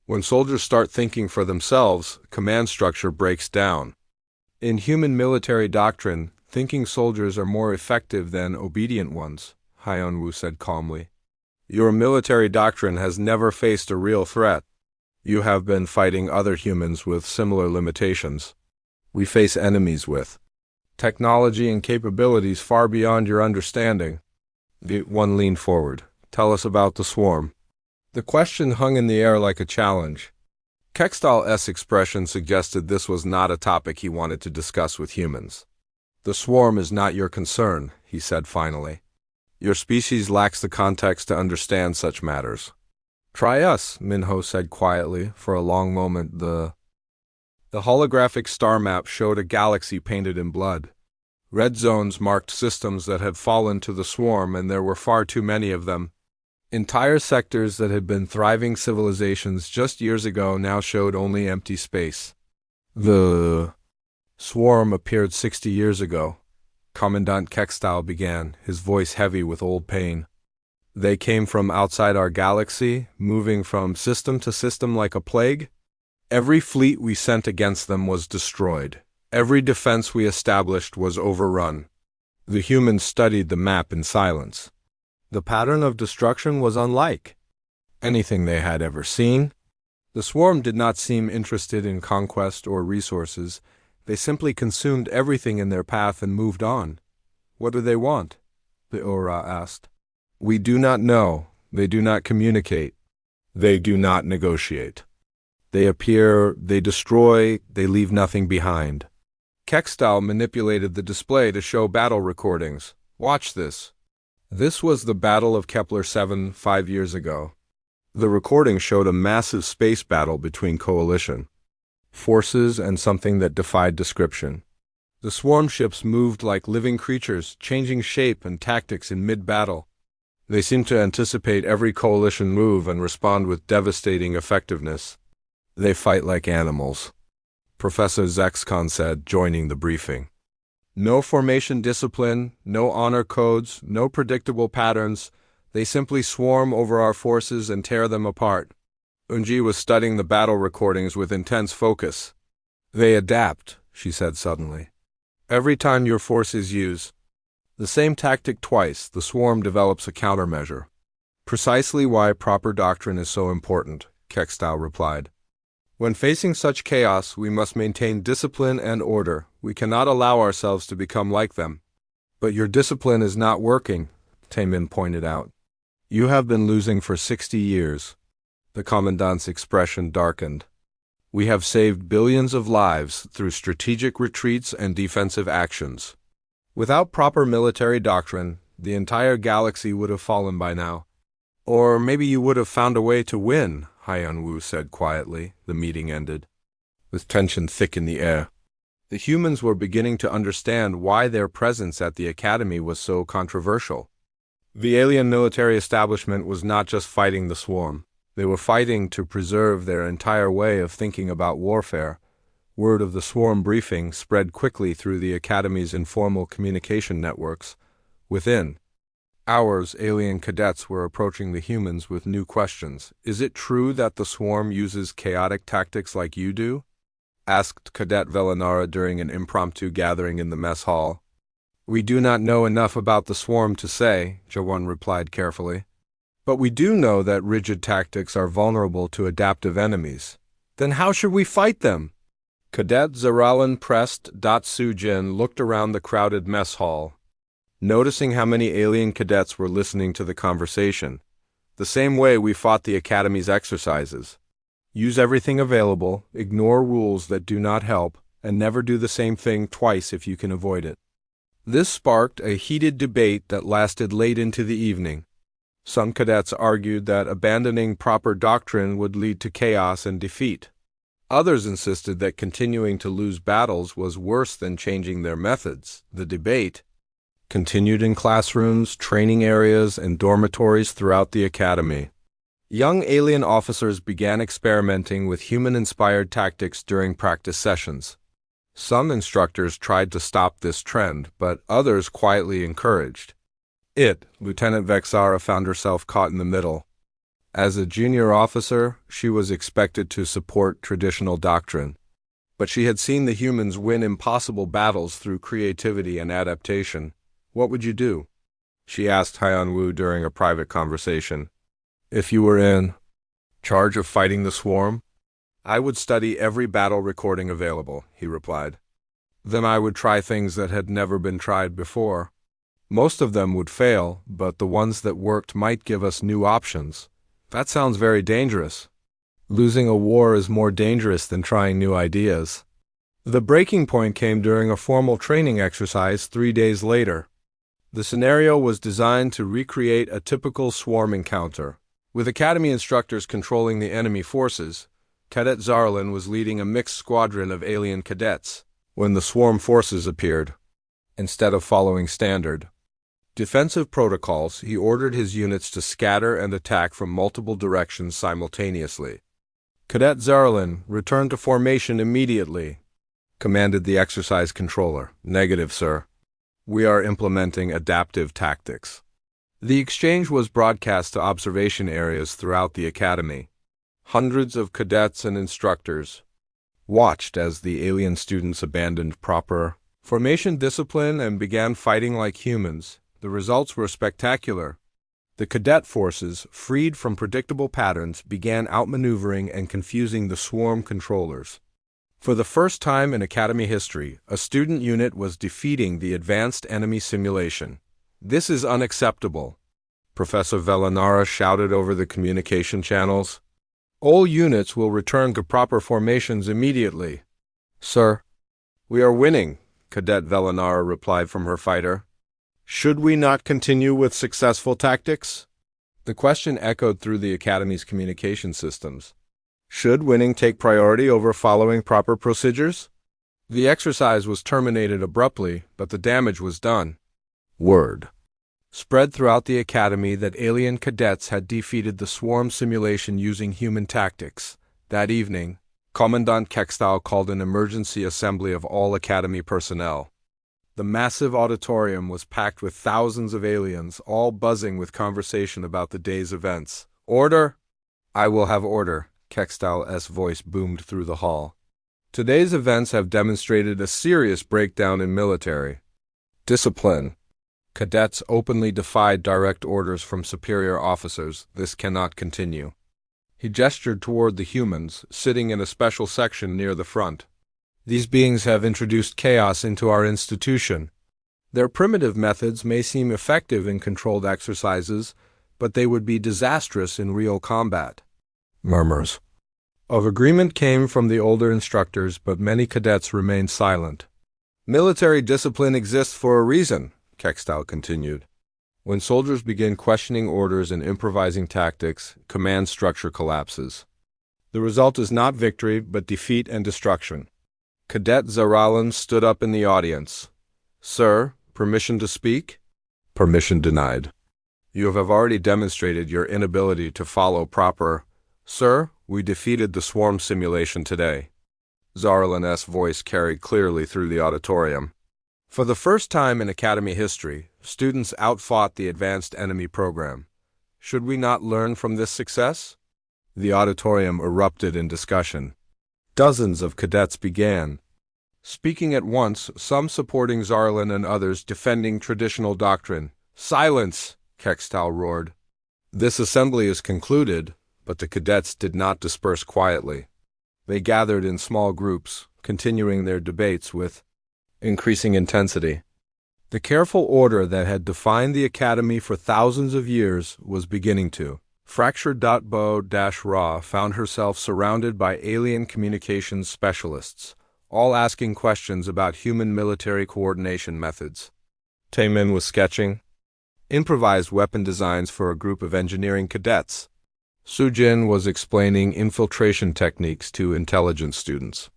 When soldiers start thinking for themselves, command structure breaks down. In human military doctrine, thinking soldiers are more effective than obedient ones, Hyun-woo said calmly. Your military doctrine has never faced a real threat. You have been fighting other humans with similar limitations. We face enemies with technology and capabilities far beyond your understanding. One leaned forward. Tell us about the swarm. The question hung in the air like a challenge. Kextal's expression suggested this was not a topic he wanted to discuss with humans. The swarm is not your concern, he said finally. Your species lacks the context to understand such matters. Try us, Minho said quietly. For a long moment the holographic star map showed a galaxy painted in blood. Red zones marked systems that had fallen to the swarm, and there were far too many of them. Entire sectors that had been thriving civilizations just years ago now showed only empty space. The swarm appeared 60 years ago. Commandant Kextal began, his voice heavy with old pain. They came from outside our galaxy, moving from system to system like a plague. Every fleet we sent against them was destroyed. Every defense we established was overrun. The humans studied the map in silence. The pattern of destruction was unlike anything they had ever seen. The swarm did not seem interested in conquest or resources. They simply consumed everything in their path and moved on. What do they want? The Ora asked. We do not know. They do not communicate. They do not negotiate. They appear, they destroy, they leave nothing behind. Kextal manipulated the display to show battle recordings. Watch this. This was the Battle of Kepler 7 5 years ago. The recording showed a massive space battle between coalition forces and something that defied description. The swarm ships moved like living creatures, changing shape and tactics in mid-battle. They seem to anticipate every coalition move and respond with devastating effectiveness. They fight like animals, Professor Zexcon said, joining the briefing. No formation discipline, no honor codes, no predictable patterns. They simply swarm over our forces and tear them apart. Unji was studying the battle recordings with intense focus. They adapt, she said suddenly. Every time your forces use the same tactic twice, the swarm develops a countermeasure. Precisely why proper doctrine is so important, Kekstau replied. When facing such chaos, we must maintain discipline and order. We cannot allow ourselves to become like them. But your discipline is not working, Taemin pointed out. You have been losing for 60 years. The commandant's expression darkened. We have saved billions of lives through strategic retreats and defensive actions. Without proper military doctrine, the entire galaxy would have fallen by now. Or maybe you would have found a way to win, Haiyan-Wu said quietly. The meeting ended, with tension thick in the air. The humans were beginning to understand why their presence at the academy was so controversial. The alien military establishment was not just fighting the swarm. They were fighting to preserve their entire way of thinking about warfare. Word of the swarm briefing spread quickly through the academy's informal communication networks. Within hours, alien cadets were approaching the humans with new questions. Is it true that the swarm uses chaotic tactics like you do? Asked Cadet Velanara during an impromptu gathering in the mess hall. We do not know enough about the swarm to say, Jawan replied carefully. But we do know that rigid tactics are vulnerable to adaptive enemies. Then how should we fight them? Cadet Zaralan pressed. Sujin looked around the crowded mess hall, noticing how many alien cadets were listening to the conversation. The same way we fought the Academy's exercises. Use everything available, ignore rules that do not help, and never do the same thing twice if you can avoid it. This sparked a heated debate that lasted late into the evening. Some cadets argued that abandoning proper doctrine would lead to chaos and defeat. Others insisted that continuing to lose battles was worse than changing their methods. The debate continued in classrooms, training areas, and dormitories throughout the academy. Young alien officers began experimenting with human-inspired tactics during practice sessions. Some instructors tried to stop this trend, but others quietly encouraged it. Lieutenant Vexara found herself caught in the middle. As a junior officer, she was expected to support traditional doctrine, but she had seen the humans win impossible battles through creativity and adaptation. What would you do? She asked Haiyan-Wu during a private conversation. If you were in charge of fighting the swarm, I would study every battle recording available, he replied. Then I would try things that had never been tried before. Most of them would fail, but the ones that worked might give us new options. That sounds very dangerous. Losing a war is more dangerous than trying new ideas. The breaking point came during a formal training exercise 3 days later. The scenario was designed to recreate a typical swarm encounter. With Academy instructors controlling the enemy forces, Cadet Zarlin was leading a mixed squadron of alien cadets. When the swarm forces appeared, instead of following standard defensive protocols, he ordered his units to scatter and attack from multiple directions simultaneously. Cadet Zarlin, return to formation immediately, commanded the exercise controller. Negative, sir. We are implementing adaptive tactics. The exchange was broadcast to observation areas throughout the academy. Hundreds of cadets and instructors watched as the alien students abandoned proper formation discipline and began fighting like humans. The results were spectacular. The cadet forces, freed from predictable patterns, began outmaneuvering and confusing the swarm controllers. For the first time in Academy history, a student unit was defeating the advanced enemy simulation. This is unacceptable, Professor Velanara shouted over the communication channels. All units will return to proper formations immediately. Sir, we are winning, Cadet Velanara replied from her fighter. Should we not continue with successful tactics? The question echoed through the Academy's communication systems. Should winning take priority over following proper procedures? The exercise was terminated abruptly, but the damage was done. Word spread throughout the academy that alien cadets had defeated the swarm simulation using human tactics. That evening, Commandant Kextal called an emergency assembly of all academy personnel. The massive auditorium was packed with thousands of aliens, all buzzing with conversation about the day's events. "Order!" "I will have order," Kextal's voice boomed through the hall. "Today's events have demonstrated a serious breakdown in military discipline. Cadets openly defied direct orders from superior officers. This cannot continue." He gestured toward the humans, sitting in a special section near the front. "These beings have introduced chaos into our institution. Their primitive methods may seem effective in controlled exercises, but they would be disastrous in real combat." Murmurs of agreement came from the older instructors, but many cadets remained silent. "Military discipline exists for a reason," Kextal continued. "When soldiers begin questioning orders and improvising tactics, command structure collapses. The result is not victory, but defeat and destruction." Cadet Zaralan stood up in the audience. "Sir, permission to speak?" "Permission denied. You have already demonstrated your inability to follow proper—" "Sir, we defeated the swarm simulation today." Zaralan's voice carried clearly through the auditorium. "For the first time in Academy history, students outfought the advanced enemy program. Should we not learn from this success?" The auditorium erupted in discussion. Dozens of cadets began speaking at once, some supporting Zarlan and others defending traditional doctrine. "Silence!" Kextal roared. "This assembly is concluded," but the cadets did not disperse quietly. They gathered in small groups, continuing their debates with increasing intensity. The careful order that had defined the academy for thousands of years was beginning to fracture. Bo-Ra found herself surrounded by alien communications specialists, all asking questions about human military coordination methods. Taemin was sketching improvised weapon designs for a group of engineering cadets. Sujin was explaining infiltration techniques to intelligence students.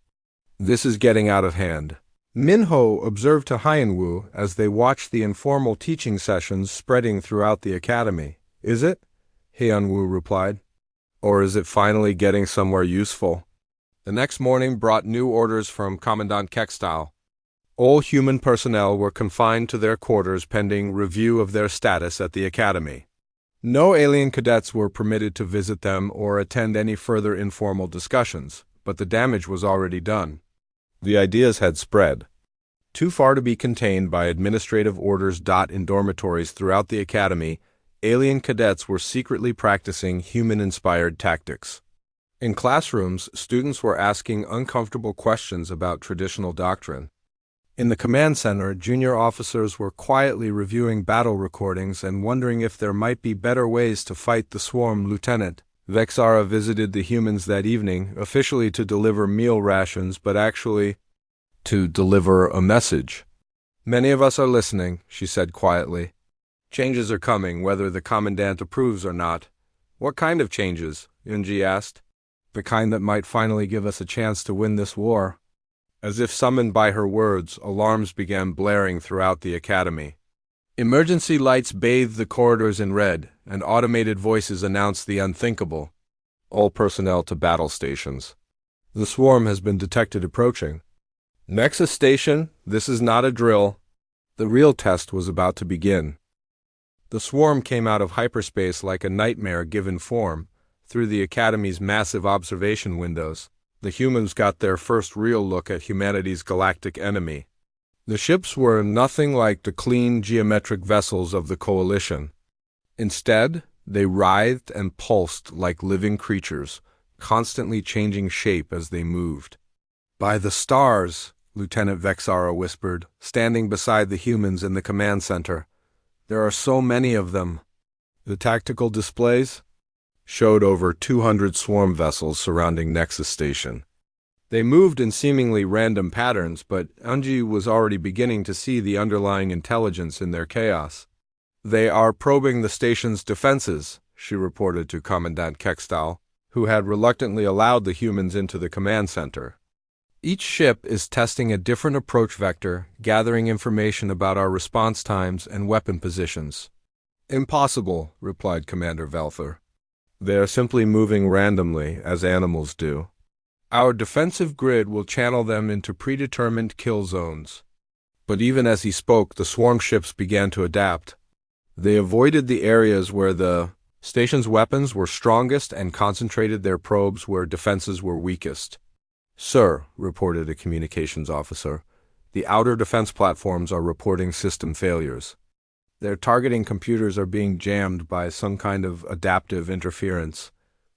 "This is getting out of hand," Minho observed to Hyenwoo as they watched the informal teaching sessions spreading throughout the academy. "Is it?" Hyenwoo replied. "Or is it finally getting somewhere useful?" The next morning brought new orders from Commandant Kextal. All human personnel were confined to their quarters pending review of their status at the academy. No alien cadets were permitted to visit them or attend any further informal discussions, but the damage was already done. The ideas had spread too far to be contained by administrative orders. In dormitories throughout the academy, alien cadets were secretly practicing human-inspired tactics. In classrooms, students were asking uncomfortable questions about traditional doctrine. In the command center, junior officers were quietly reviewing battle recordings and wondering if there might be better ways to fight the swarm. Lieutenant Vexara visited the humans that evening, officially to deliver meal rations, but actually to deliver a message. "Many of us are listening," she said quietly. "Changes are coming, whether the commandant approves or not." "What kind of changes?" Yunji asked. "The kind that might finally give us a chance to win this war." As if summoned by her words, alarms began blaring throughout the academy. Emergency lights bathed the corridors in red, and automated voices announced the unthinkable. "All personnel to battle stations. The swarm has been detected approaching." "Nexus Station, this is not a drill." The real test was about to begin. The swarm came out of hyperspace like a nightmare given form, through the Academy's massive observation windows. The humans got their first real look at humanity's galactic enemy. The ships were nothing like the clean, geometric vessels of the Coalition. Instead, they writhed and pulsed like living creatures, constantly changing shape as they moved. "By the stars," Lieutenant Vexara whispered, standing beside the humans in the command center. "There are so many of them." The tactical displays showed over 200 swarm vessels surrounding Nexus Station. They moved in seemingly random patterns, but Unji was already beginning to see the underlying intelligence in their chaos. "They are probing the station's defenses," she reported to Commandant Kextal, who had reluctantly allowed the humans into the command center. "Each ship is testing a different approach vector, gathering information about our response times and weapon positions. Impossible, replied Commander Velther. They are simply moving randomly, as animals do. Our defensive grid will channel them into predetermined kill zones. But even as he spoke, the swarm ships began to adapt. They avoided the areas where the station's weapons were strongest and concentrated their probes where defenses were weakest. Sir, reported a communications officer, the outer defense platforms are reporting system failures. Their targeting computers are being jammed by some kind of adaptive interference.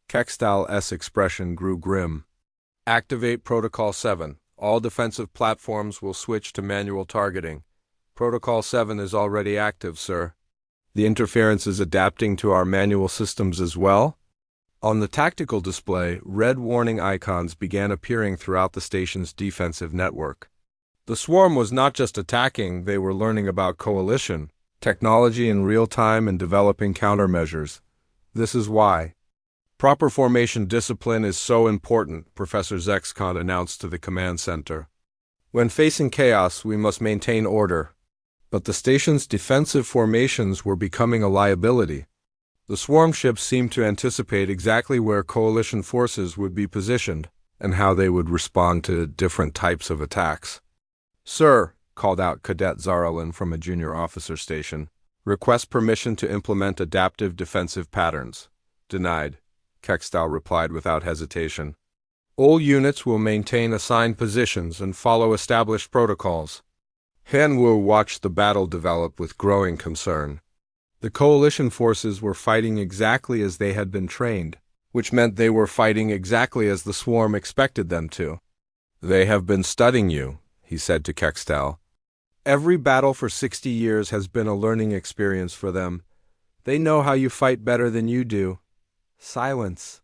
Kextal's expression grew grim. Activate Protocol 7. All defensive platforms will switch to manual targeting. Protocol 7 is already active, sir. The interference is adapting to our manual systems as well? On the tactical display, red warning icons began appearing throughout the station's defensive network. The swarm was not just attacking, they were learning about coalition, technology in real time, and developing countermeasures. This is why proper formation discipline is so important, Professor Zexcon announced to the command center. When facing chaos, we must maintain order. But the station's defensive formations were becoming a liability. The swarm ships seemed to anticipate exactly where coalition forces would be positioned and how they would respond to different types of attacks. Sir, called out Cadet Zarlin from a junior officer station, request permission to implement adaptive defensive patterns. Denied, Kextal replied without hesitation. All units will maintain assigned positions and follow established protocols. Hanwu watched the battle develop with growing concern. The coalition forces were fighting exactly as they had been trained, which meant they were fighting exactly as the swarm expected them to. They have been studying you, he said to Kextal. Every battle for 60 years has been a learning experience for them. They know how you fight better than you do. Silence.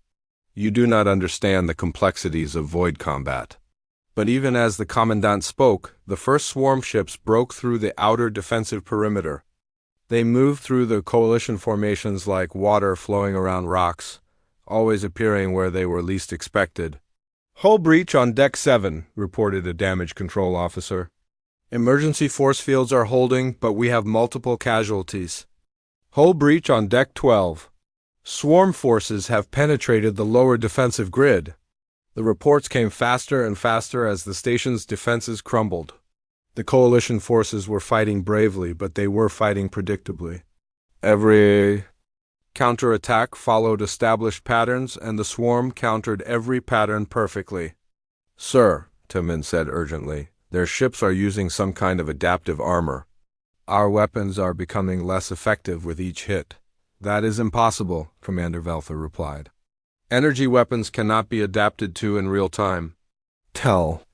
You do not understand the complexities of void combat. But even as the commandant spoke, the first swarm ships broke through the outer defensive perimeter. They moved through the coalition formations like water flowing around rocks, always appearing where they were least expected. Hull breach on Deck 7, reported a damage control officer. Emergency force fields are holding, but we have multiple casualties. Hull breach on Deck 12. Swarm forces have penetrated the lower defensive grid. The reports came faster and faster as the station's defenses crumbled. The coalition forces were fighting bravely, but they were fighting predictably. Every counterattack followed established patterns, and the swarm countered every pattern perfectly. Sir, Timin said urgently, their ships are using some kind of adaptive armor. Our weapons are becoming less effective with each hit. That is impossible, Commander Velther replied. Energy weapons cannot be adapted to in real time. Tell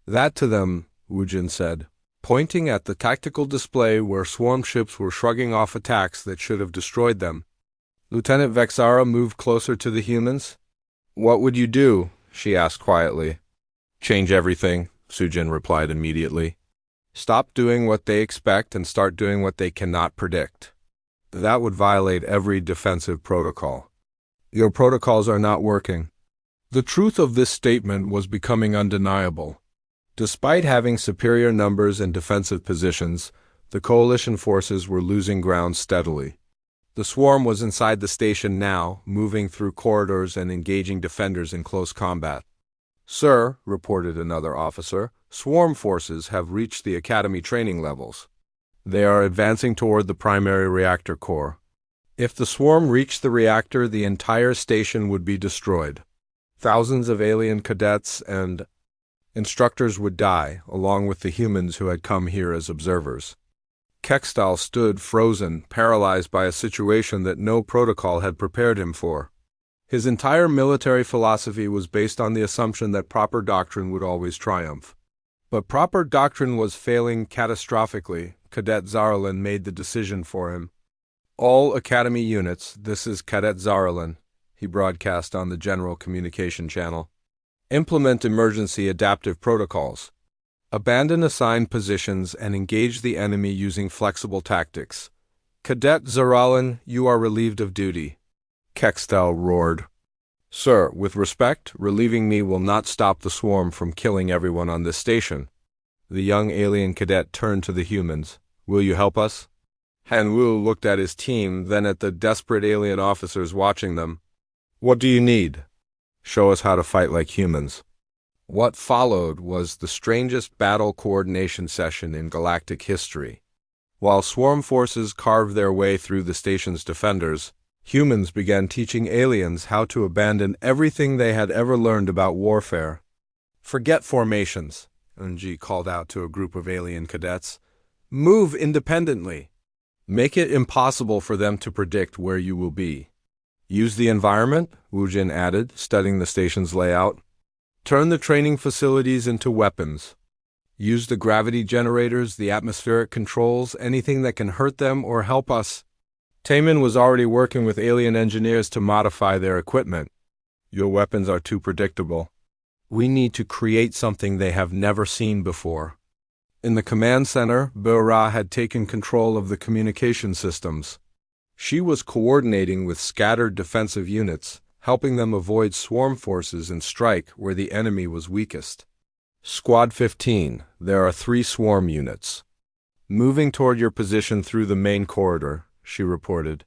that to them, Wujin said, pointing at the tactical display where swarm ships were shrugging off attacks that should have destroyed them. Lieutenant Vexara moved closer to the humans. What would you do? She asked quietly. Change everything, Sujin replied immediately. Stop doing what they expect and start doing what they cannot predict. That would violate every defensive protocol. Your protocols are not working. The truth of this statement was becoming undeniable. Despite having superior numbers and defensive positions, the coalition forces were losing ground steadily. The swarm was inside the station now, moving through corridors and engaging defenders in close combat. Sir, reported another officer, swarm forces have reached the academy training levels. They are advancing toward the primary reactor core. If the swarm reached the reactor, the entire station would be destroyed. Thousands of alien cadets and instructors would die, along with the humans who had come here as observers. Kextal stood frozen, paralyzed by a situation that no protocol had prepared him for. His entire military philosophy was based on the assumption that proper doctrine would always triumph. But proper doctrine was failing catastrophically. Cadet Zarlin made the decision for him. All Academy units, this is Cadet Zarlin, he broadcast on the general communication channel. Implement emergency adaptive protocols. Abandon assigned positions and engage the enemy using flexible tactics. Cadet Zarlin, you are relieved of duty. Kextal roared. Sir, with respect, relieving me will not stop the swarm from killing everyone on this station. The young alien cadet turned to the humans. Will you help us? Han Wu looked at his team, then at the desperate alien officers watching them. What do you need? Show us how to fight like humans. What followed was the strangest battle coordination session in galactic history. While swarm forces carved their way through the station's defenders, humans began teaching aliens how to abandon everything they had ever learned about warfare. Forget formations, Unji called out to a group of alien cadets. Move independently. Make it impossible for them to predict where you will be. Use the environment, Wu Jin added, studying the station's layout. Turn the training facilities into weapons. Use the gravity generators, the atmospheric controls, anything that can hurt them or help us. Taemin was already working with alien engineers to modify their equipment. Your weapons are too predictable. We need to create something they have never seen before. In the command center, Be-Ra had taken control of the communication systems. She was coordinating with scattered defensive units, helping them avoid swarm forces and strike where the enemy was weakest. Squad 15, there are 3 swarm units. Moving toward your position through the main corridor, she reported.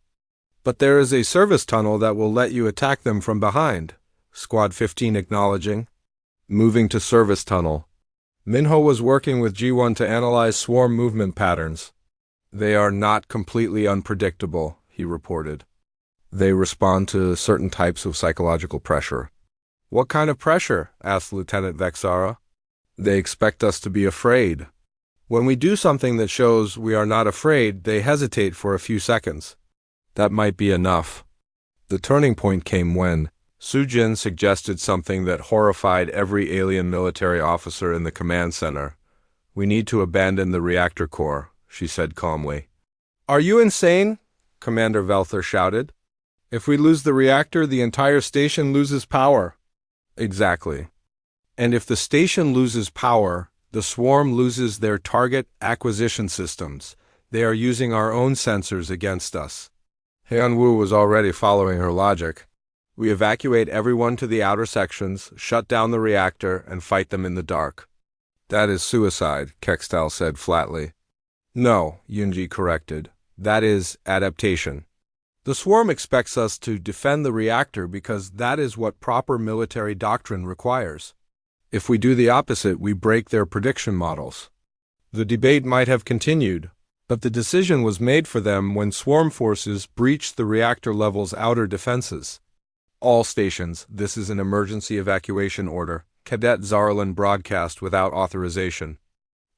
But there is a service tunnel that will let you attack them from behind, Squad 15 acknowledging. Moving to service tunnel. Minho was working with G1 to analyze swarm movement patterns. They are not completely unpredictable, he reported. They respond to certain types of psychological pressure. What kind of pressure? Asked Lieutenant Vexara. They expect us to be afraid. When we do something that shows we are not afraid, they hesitate for a few seconds. That might be enough. The turning point came when Sujin suggested something that horrified every alien military officer in the command center. We need to abandon the reactor core, she said calmly. Are you insane? Commander Velther shouted. If we lose the reactor, the entire station loses power. Exactly. And if the station loses power, the swarm loses their target acquisition systems. They are using our own sensors against us. Hyun-woo was already following her logic. We evacuate everyone to the outer sections, shut down the reactor, and fight them in the dark. That is suicide, Kextal said flatly. No, Yunji corrected. That is adaptation. The swarm expects us to defend the reactor because that is what proper military doctrine requires. If we do the opposite, we break their prediction models. The debate might have continued, but the decision was made for them when swarm forces breached the reactor level's outer defenses. All stations, this is an emergency evacuation order. Cadet Zarlin broadcast without authorization.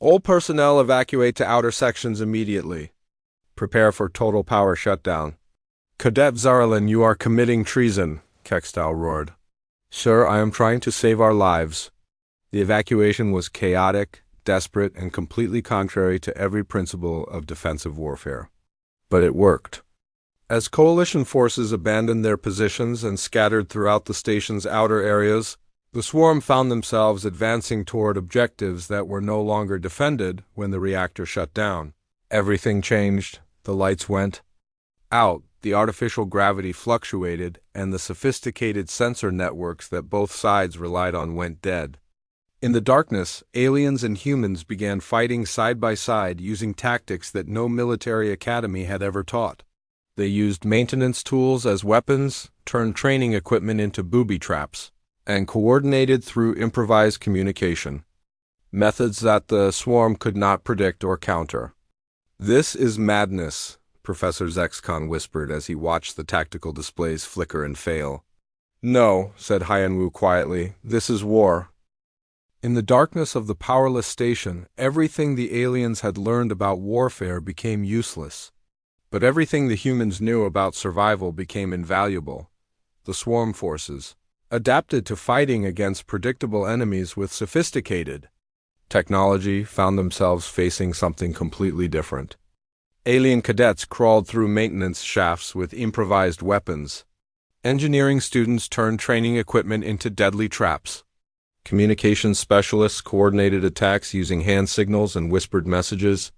All personnel evacuate to outer sections immediately. Prepare for total power shutdown. Cadet Zarlin, you are committing treason, Kextal roared. Sir, I am trying to save our lives. The evacuation was chaotic, desperate, and completely contrary to every principle of defensive warfare. But it worked. As coalition forces abandoned their positions and scattered throughout the station's outer areas, the swarm found themselves advancing toward objectives that were no longer defended when the reactor shut down. Everything changed. The lights went out, the artificial gravity fluctuated, and the sophisticated sensor networks that both sides relied on went dead. In the darkness, aliens and humans began fighting side by side using tactics that no military academy had ever taught. They used maintenance tools as weapons, turned training equipment into booby traps, and coordinated through improvised communication. Methods that the swarm could not predict or counter. This is madness, Professor Zexcon whispered as he watched the tactical displays flicker and fail. No, said Hyanwu quietly, this is war. In the darkness of the powerless station, everything the aliens had learned about warfare became useless. But everything the humans knew about survival became invaluable. The swarm forces, adapted to fighting against predictable enemies with sophisticated technology, found themselves facing something completely different. Alien cadets crawled through maintenance shafts with improvised weapons. Engineering students turned training equipment into deadly traps. Communications specialists coordinated attacks using hand signals and whispered messages.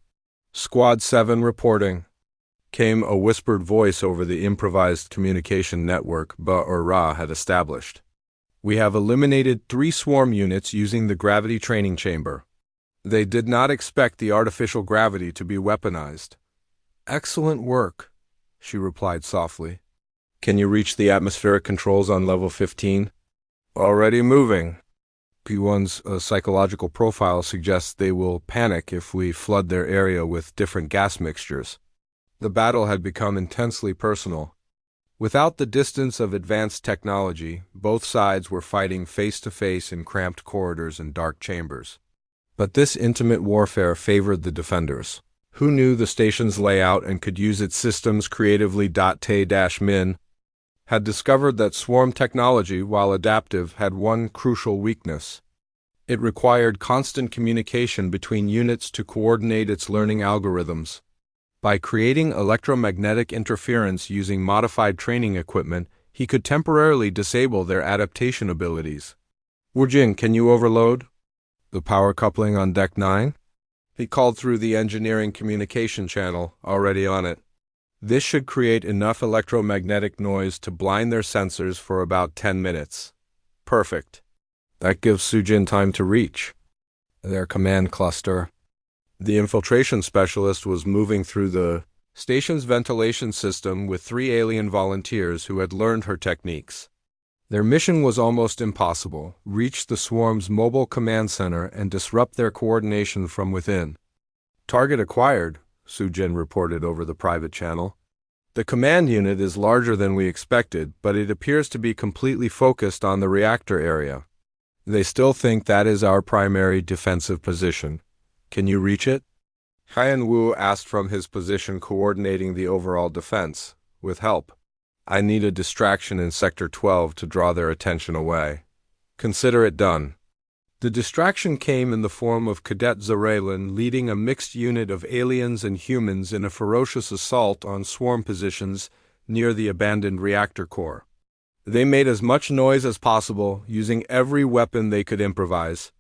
Squad 7 reporting. Came a whispered voice over the improvised communication network Ba-Ra had established. We have eliminated 3 swarm units using the gravity training chamber. They did not expect the artificial gravity to be weaponized. Excellent work, she replied softly. Can you reach the atmospheric controls on level 15? Already moving. P1's psychological profile suggests they will panic if we flood their area with different gas mixtures. The battle had become intensely personal. Without the distance of advanced technology, both sides were fighting face-to-face in cramped corridors and dark chambers. But this intimate warfare favored the defenders. Who knew the station's layout and could use its systems creatively? Te-Min had discovered that swarm technology, while adaptive, had one crucial weakness. It required constant communication between units to coordinate its learning algorithms. By creating electromagnetic interference using modified training equipment, he could temporarily disable their adaptation abilities. Wujin, can you overload the power coupling on Deck 9? He called through the engineering communication channel, already on it. This should create enough electromagnetic noise to blind their sensors for about 10 minutes. Perfect. That gives Sujin time to reach their command cluster. The infiltration specialist was moving through the station's ventilation system with 3 alien volunteers who had learned her techniques. Their mission was almost impossible: reach the swarm's mobile command center and disrupt their coordination from within. Target acquired, Sujin reported over the private channel. The command unit is larger than we expected, but it appears to be completely focused on the reactor area. They still think that is our primary defensive position. Can you reach it? Haiyan Wu asked from his position coordinating the overall defense. With help. I need a distraction in Sector 12 to draw their attention away. Consider it done. The distraction came in the form of Cadet Zarelin leading a mixed unit of aliens and humans in a ferocious assault on swarm positions near the abandoned reactor core. They made as much noise as possible, using every weapon they could improvise,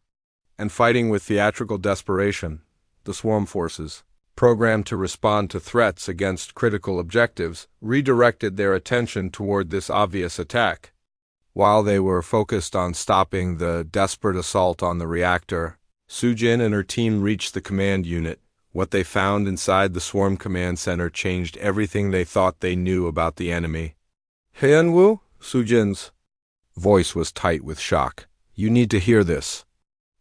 and fighting with theatrical desperation. The swarm forces, programmed to respond to threats against critical objectives, redirected their attention toward this obvious attack. While they were focused on stopping the desperate assault on the reactor, Sujin and her team reached the command unit. What they found inside the swarm command center changed everything they thought they knew about the enemy. Haiyan-Wu? Sujin's voice was tight with shock. You need to hear this.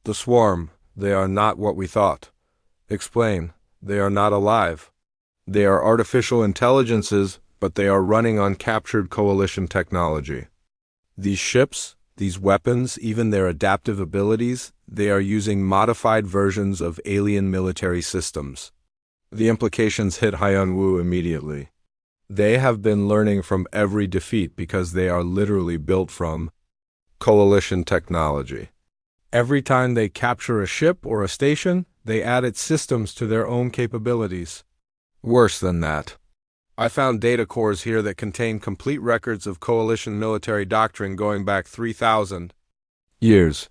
The swarm, they are not what we thought. Explain. They are not alive. They are artificial intelligences, but they are running on captured coalition technology. These ships, these weapons, even their adaptive abilities, they are using modified versions of alien military systems. The implications hit Haiyan Wu immediately. They have been learning from every defeat because they are literally built from coalition technology. Every time they capture a ship or a station, they add its systems to their own capabilities. Worse than that. I found data cores here that contain complete records of coalition military doctrine going back 3,000 years.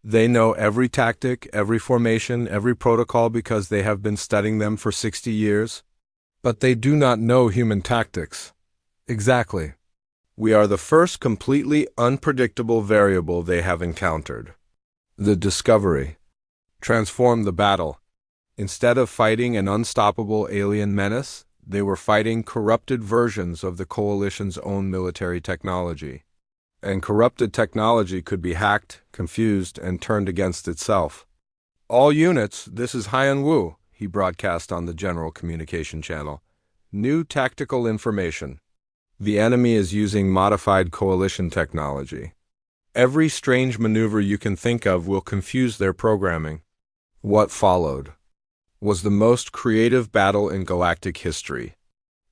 They know every tactic, every formation, every protocol because they have been studying them for 60 years. But they do not know human tactics. Exactly. We are the first completely unpredictable variable they have encountered. The discovery transformed the battle. Instead of fighting an unstoppable alien menace, they were fighting corrupted versions of the coalition's own military technology. And corrupted technology could be hacked, confused, and turned against itself. All units, this is Haiyan Wu, he broadcast on the general communication channel. New tactical information. The enemy is using modified coalition technology. Every strange maneuver you can think of will confuse their programming. What followed was the most creative battle in galactic history.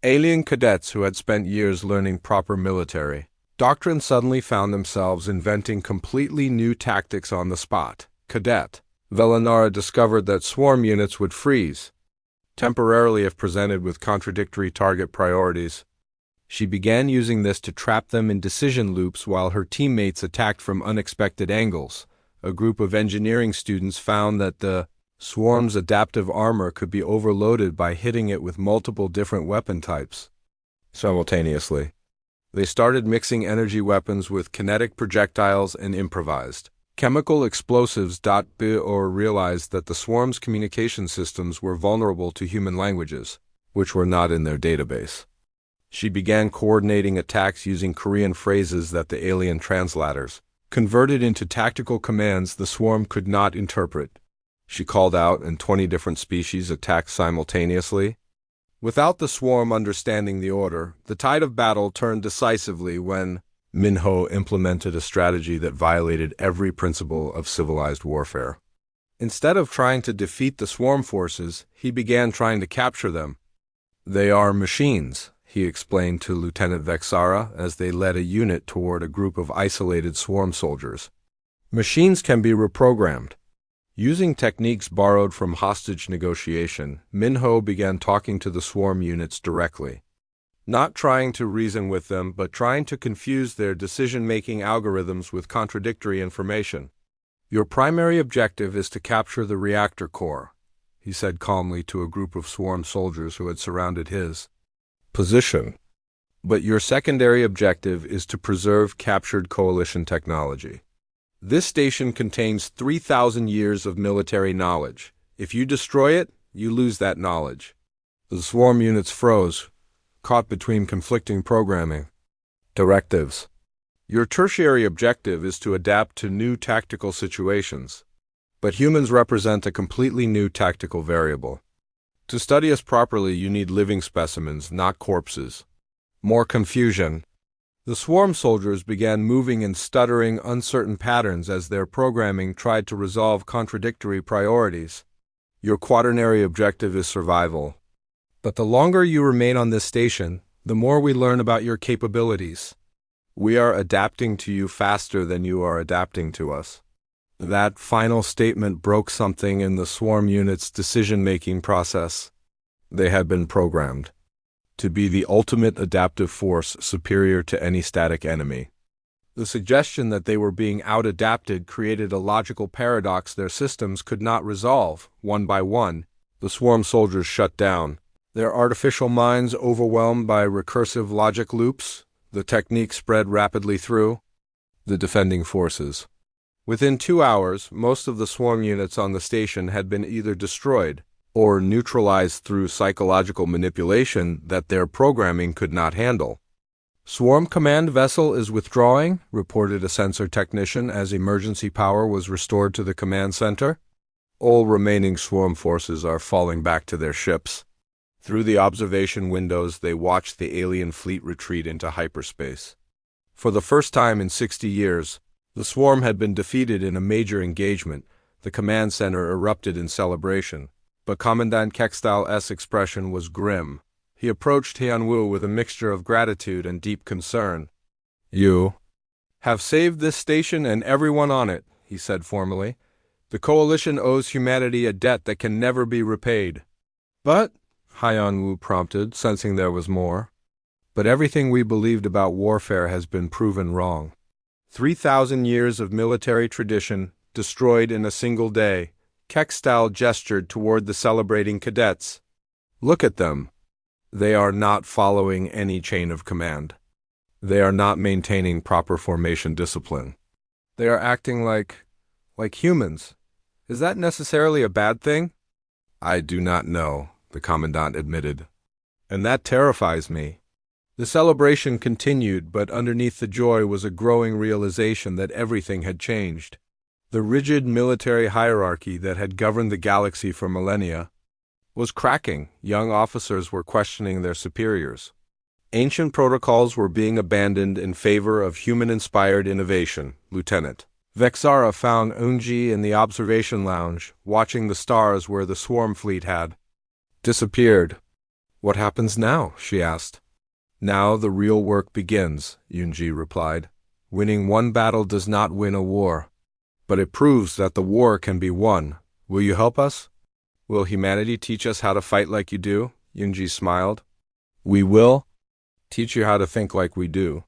Alien cadets who had spent years learning proper military doctrine suddenly found themselves inventing completely new tactics on the spot. Cadet Velinara discovered that swarm units would freeze temporarily if presented with contradictory target priorities. She began using this to trap them in decision loops while her teammates attacked from unexpected angles. A group of engineering students found that the swarm's adaptive armor could be overloaded by hitting it with multiple different weapon types simultaneously. They started mixing energy weapons with kinetic projectiles and improvised chemical explosives. Or realized that the swarm's communication systems were vulnerable to human languages. which were not in their database. She began coordinating attacks using Korean phrases that the alien translators converted into tactical commands the swarm could not interpret. She called out, and 20 different species attacked simultaneously. Without the swarm understanding the order, the tide of battle turned decisively when Minho implemented a strategy that violated every principle of civilized warfare. Instead of trying to defeat the swarm forces, he began trying to capture them. "They are machines," he explained to Lieutenant Vexara as they led a unit toward a group of isolated swarm soldiers. "Machines can be reprogrammed." Using techniques borrowed from hostage negotiation, Minho began talking to the swarm units directly. Not trying to reason with them, but trying to confuse their decision-making algorithms with contradictory information. "Your primary objective is to capture the reactor core," he said calmly to a group of swarm soldiers who had surrounded his position. "But your secondary objective is to preserve captured coalition technology. This station contains 3,000 years of military knowledge. If you destroy it, you lose that knowledge." The swarm units froze, caught between conflicting programming directives. "Your tertiary objective is to adapt to new tactical situations. But humans represent a completely new tactical variable. To study us properly, you need living specimens, not corpses." More confusion. The swarm soldiers began moving in stuttering, uncertain patterns as their programming tried to resolve contradictory priorities. "Your quaternary objective is survival. But the longer you remain on this station, the more we learn about your capabilities. We are adapting to you faster than you are adapting to us." That final statement broke something in the swarm unit's decision-making process. They had been programmed to be the ultimate adaptive force superior to any static enemy. The suggestion that they were being out-adapted created a logical paradox their systems could not resolve. One by one, the swarm soldiers shut down, their artificial minds overwhelmed by recursive logic loops. The technique spread rapidly through the defending forces. Within 2 hours, most of the swarm units on the station had been either destroyed or neutralized through psychological manipulation that their programming could not handle. "Swarm command vessel is withdrawing," reported a sensor technician as emergency power was restored to the command center. "All remaining swarm forces are falling back to their ships." Through the observation windows, they watched the alien fleet retreat into hyperspace. For the first time in 60 years, the swarm had been defeated in a major engagement. The command center erupted in celebration. But Commandant Kextal's expression was grim. He approached Tianwu with a mixture of gratitude and deep concern. "You have saved this station and everyone on it," he said formally. "The Coalition owes humanity a debt that can never be repaid." "But," Haiyan-Wu prompted, sensing there was more. "But everything we believed about warfare has been proven wrong. 3,000 years of military tradition destroyed in a single day." Kextal gestured toward the celebrating cadets. "Look at them. They are not following any chain of command. They are not maintaining proper formation discipline. They are acting like humans. Is that necessarily a bad thing?" "I do not know," the commandant admitted. "And that terrifies me." The celebration continued, but underneath the joy was a growing realization that everything had changed. The rigid military hierarchy that had governed the galaxy for millennia was cracking. Young officers were questioning their superiors. Ancient protocols were being abandoned in favor of human-inspired innovation. Lieutenant Vexara found Unji in the observation lounge, watching the stars where the swarm fleet had disappeared. "What happens now?" she asked. "Now the real work begins," Unji replied. "Winning one battle does not win a war. But it proves that the war can be won. Will you help us? Will humanity teach us how to fight like you do?" Yunji smiled. "We will teach you how to think like we do.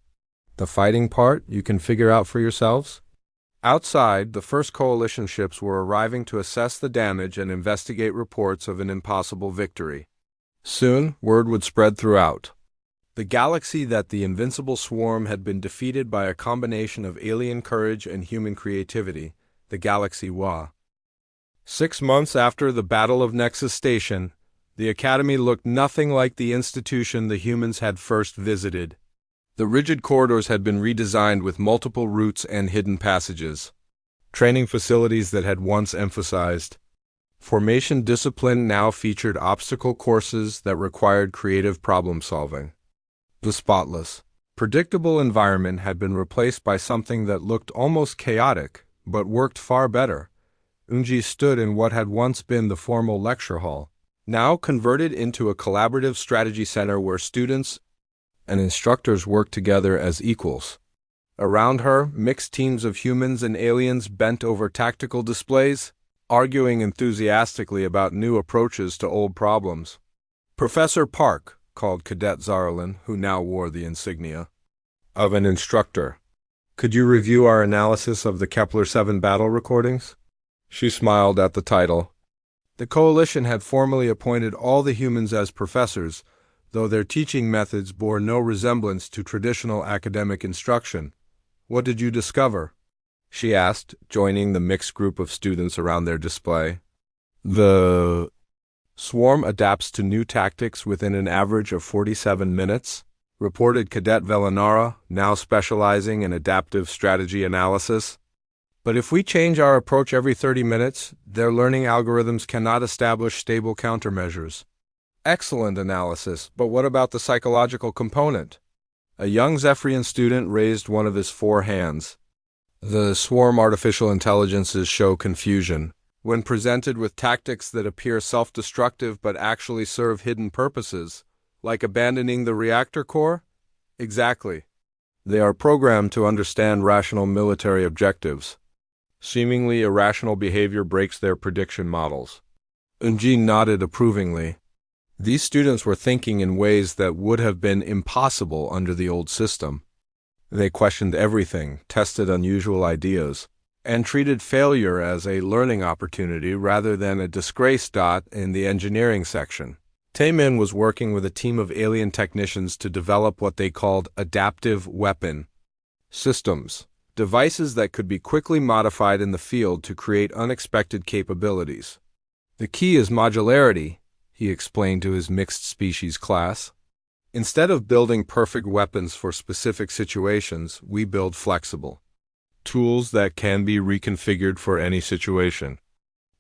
The fighting part you can figure out for yourselves." Outside, the first coalition ships were arriving to assess the damage and investigate reports of an impossible victory. Soon, word would spread throughout the galaxy that the invincible swarm had been defeated by a combination of alien courage and human creativity, the Galaxy Wa. 6 months after the Battle of Nexus Station, The academy looked nothing like the institution the humans had first visited. The rigid corridors had been redesigned with multiple routes and hidden passages. Training facilities that had once emphasized formation discipline now featured obstacle courses that required creative problem-solving. The spotless, predictable environment had been replaced by something that looked almost chaotic, but worked far better. Unji stood in what had once been the formal lecture hall, now converted into a collaborative strategy center where students and instructors worked together as equals. Around her, mixed teams of humans and aliens bent over tactical displays, arguing enthusiastically about new approaches to old problems. Professor Park, called Cadet Zarlin, who now wore the insignia of an instructor. Could you review our analysis of the Kepler-7 battle recordings? She smiled at the title. The Coalition had formally appointed all the humans as professors, though their teaching methods bore no resemblance to traditional academic instruction. What did you discover? She asked, joining the mixed group of students around their display. The swarm adapts to new tactics within an average of 47 minutes, reported Cadet Velinara, now specializing in adaptive strategy analysis. But if we change our approach every 30 minutes, their learning algorithms cannot establish stable countermeasures. Excellent analysis, but what about the psychological component? A young Zephyrian student raised one of his 4 hands. The swarm artificial intelligences show confusion. When presented with tactics that appear self-destructive but actually serve hidden purposes, like abandoning the reactor core? Exactly. They are programmed to understand rational military objectives. Seemingly irrational behavior breaks their prediction models. Unji nodded approvingly. These students were thinking in ways that would have been impossible under the old system. They questioned everything, tested unusual ideas, and treated failure as a learning opportunity rather than a disgrace. In the engineering section, Taemin was working with a team of alien technicians to develop what they called adaptive weapon systems, devices that could be quickly modified in the field to create unexpected capabilities. The key is modularity, he explained to his mixed species class. Instead of building perfect weapons for specific situations, we build flexible tools that can be reconfigured for any situation.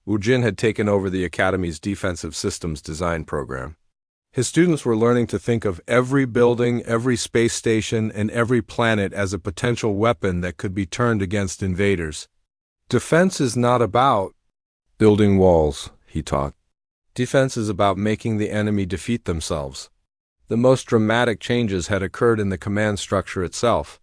Woojin had taken over the Academy's defensive systems design program. His students were learning to think of every building, every space station, and every planet as a potential weapon that could be turned against invaders. Defense is not about building walls, he taught. Defense is about making the enemy defeat themselves. The most dramatic changes had occurred in the command structure itself.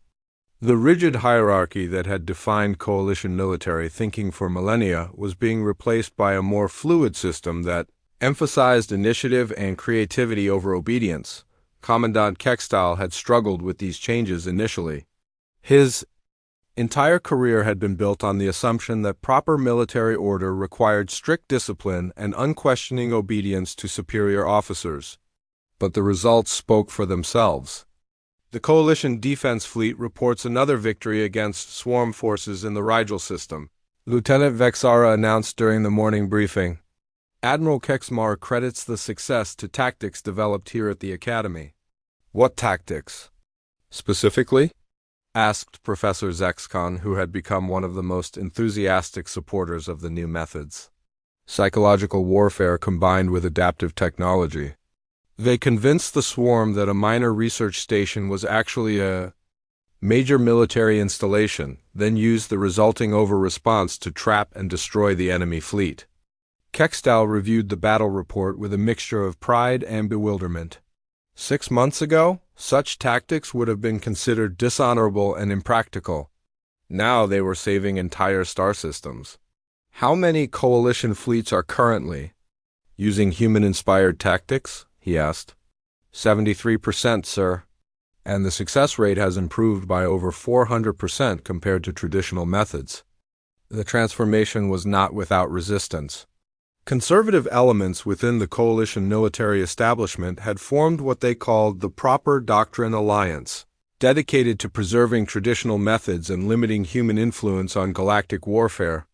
The rigid hierarchy that had defined coalition military thinking for millennia was being replaced by a more fluid system that emphasized initiative and creativity over obedience. Commandant Kekstal had struggled with these changes initially. His entire career had been built on the assumption that proper military order required strict discipline and unquestioning obedience to superior officers. But the results spoke for themselves. The Coalition Defense Fleet reports another victory against swarm forces in the Rigel system, Lieutenant Vexara announced during the morning briefing. Admiral Keksmar credits the success to tactics developed here at the Academy. What tactics? Specifically? Asked Professor Zexcon, who had become one of the most enthusiastic supporters of the new methods. Psychological warfare combined with adaptive technology. They convinced the swarm that a minor research station was actually a major military installation, then used the resulting over-response to trap and destroy the enemy fleet. Kekstal reviewed the battle report with a mixture of pride and bewilderment. 6 months ago, such tactics would have been considered dishonorable and impractical. Now they were saving entire star systems. How many coalition fleets are currently using human-inspired tactics? He asked. 73%, sir. And the success rate has improved by over 400% compared to traditional methods. The transformation was not without resistance. Conservative elements within the coalition military establishment had formed what they called the Proper Doctrine Alliance, dedicated to preserving traditional methods and limiting human influence on galactic warfare.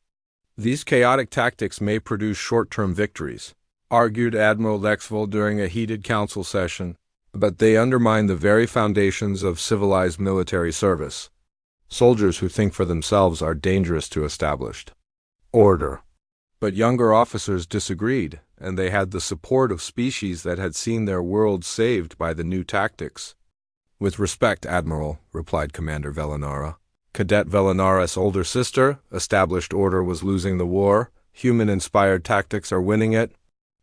These chaotic tactics may produce short-term victories, argued Admiral Lexville during a heated council session, but they undermine the very foundations of civilized military service. Soldiers who think for themselves are dangerous to established order. But younger officers disagreed, and they had the support of species that had seen their world saved by the new tactics. "With respect, Admiral," replied Commander Velinara. "Cadet Velinara's older sister, established order was losing the war. Human-inspired tactics are winning it."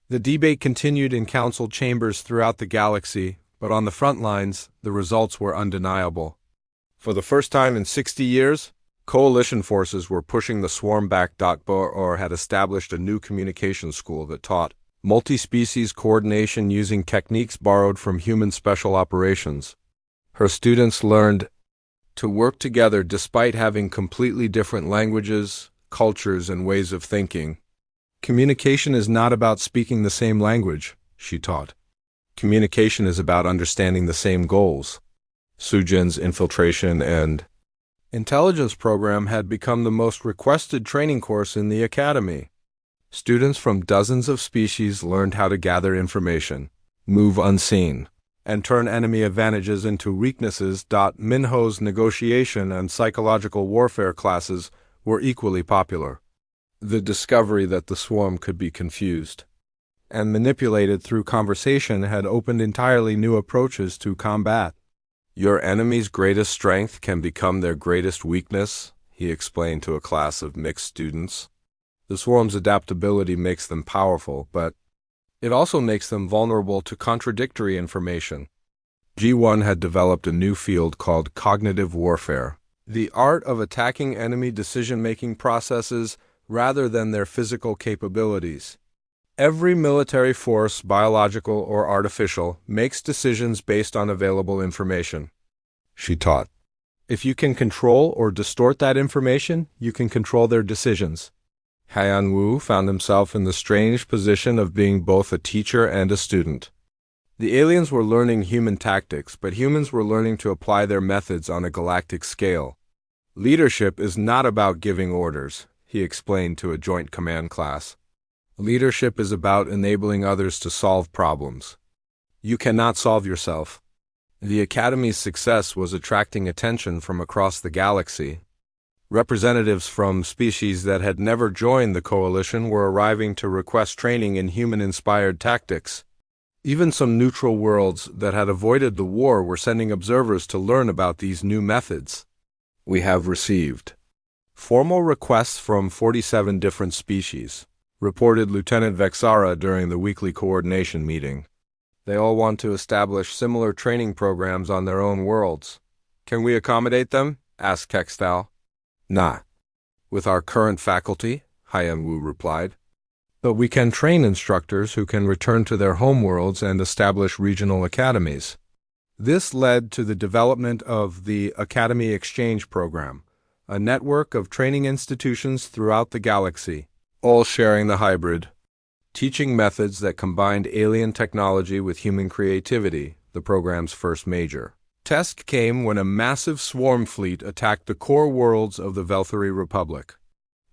The debate continued in council chambers throughout the galaxy, but on the front lines, the results were undeniable. For the first time in 60 years, coalition forces were pushing the swarm back. Bor had established a new communication school that taught multi-species coordination using techniques borrowed from human special operations. Her students learned to work together despite having completely different languages, cultures, and ways of thinking. "Communication is not about speaking the same language," she taught. "Communication is about understanding the same goals." Sujin's infiltration and intelligence program had become the most requested training course in the academy. Students from dozens of species learned how to gather information, move unseen, and turn enemy advantages into weaknesses. Minho's negotiation and psychological warfare classes were equally popular. The discovery that the swarm could be confused and manipulated through conversation had opened entirely new approaches to combat. "Your enemy's greatest strength can become their greatest weakness," he explained to a class of mixed students. "The swarm's adaptability makes them powerful, but it also makes them vulnerable to contradictory information." G1 had developed a new field called cognitive warfare, the art of attacking enemy decision-making processes rather than their physical capabilities. Every military force, biological or artificial, makes decisions based on available information, she taught. If you can control or distort that information, you can control their decisions. Haiyan Wu found himself in the strange position of being both a teacher and a student. The aliens were learning human tactics, but humans were learning to apply their methods on a galactic scale. "Leadership is not about giving orders," he explained to a joint command class. "Leadership is about enabling others to solve problems. You cannot solve yourself." The Academy's success was attracting attention from across the galaxy. Representatives from species that had never joined the coalition were arriving to request training in human-inspired tactics. Even some neutral worlds that had avoided the war were sending observers to learn about these new methods. "We have received formal requests from 47 different species," reported Lieutenant Vexara during the weekly coordination meeting. "They all want to establish similar training programs on their own worlds. Can we accommodate them?" asked Kextal. "Not with our current faculty," Haiyan Wu replied. "But we can train instructors who can return to their homeworlds and establish regional academies." This led to the development of the Academy Exchange Program, a network of training institutions throughout the galaxy, all sharing the hybrid teaching methods that combined alien technology with human creativity. The program's first major test came when a massive swarm fleet attacked the core worlds of the Velthari Republic.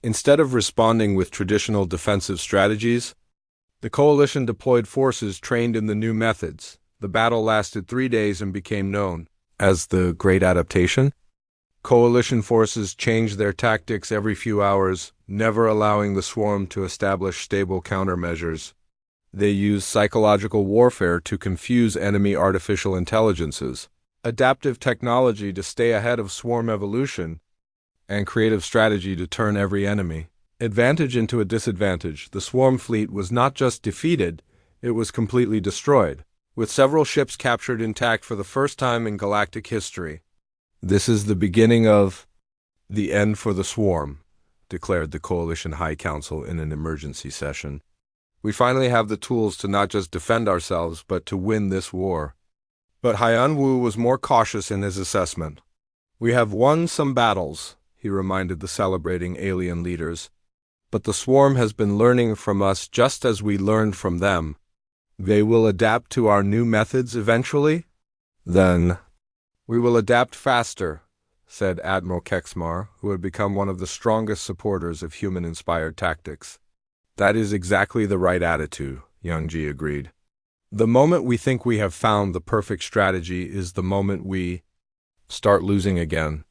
Instead of responding with traditional defensive strategies, the coalition deployed forces trained in the new methods. The battle lasted 3 days and became known as the Great Adaptation. Coalition forces changed their tactics every few hours, never allowing the swarm to establish stable countermeasures. They used psychological warfare to confuse enemy artificial intelligences, adaptive technology to stay ahead of swarm evolution, and creative strategy to turn every enemy advantage into a disadvantage. The swarm fleet was not just defeated, it was completely destroyed, with several ships captured intact for the first time in galactic history. "This is the beginning of the end for the swarm," declared the Coalition High Council in an emergency session. "We finally have the tools to not just defend ourselves, but to win this war." But Haiyan Wu was more cautious in his assessment. "We have won some battles," he reminded the celebrating alien leaders, "but the swarm has been learning from us just as we learned from them. They will adapt to our new methods eventually. Then we will adapt faster," said Admiral Kexmar, who had become one of the strongest supporters of human-inspired tactics. "That is exactly the right attitude," Youngji agreed. The moment we think we have found the perfect strategy is the moment we start losing again.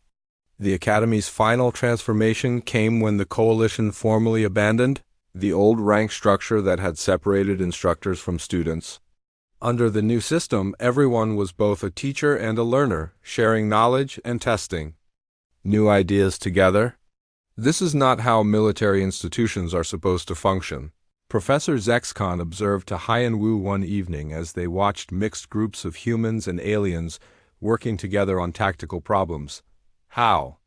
The Academy's final transformation came when the Coalition formally abandoned the old rank structure that had separated instructors from students. Under the new system, everyone was both a teacher and a learner, sharing knowledge and testing new ideas together. This is not how military institutions are supposed to function. Professor Zexcon observed to Haiyan Wu one evening as they watched mixed groups of humans and aliens working together on tactical problems. How?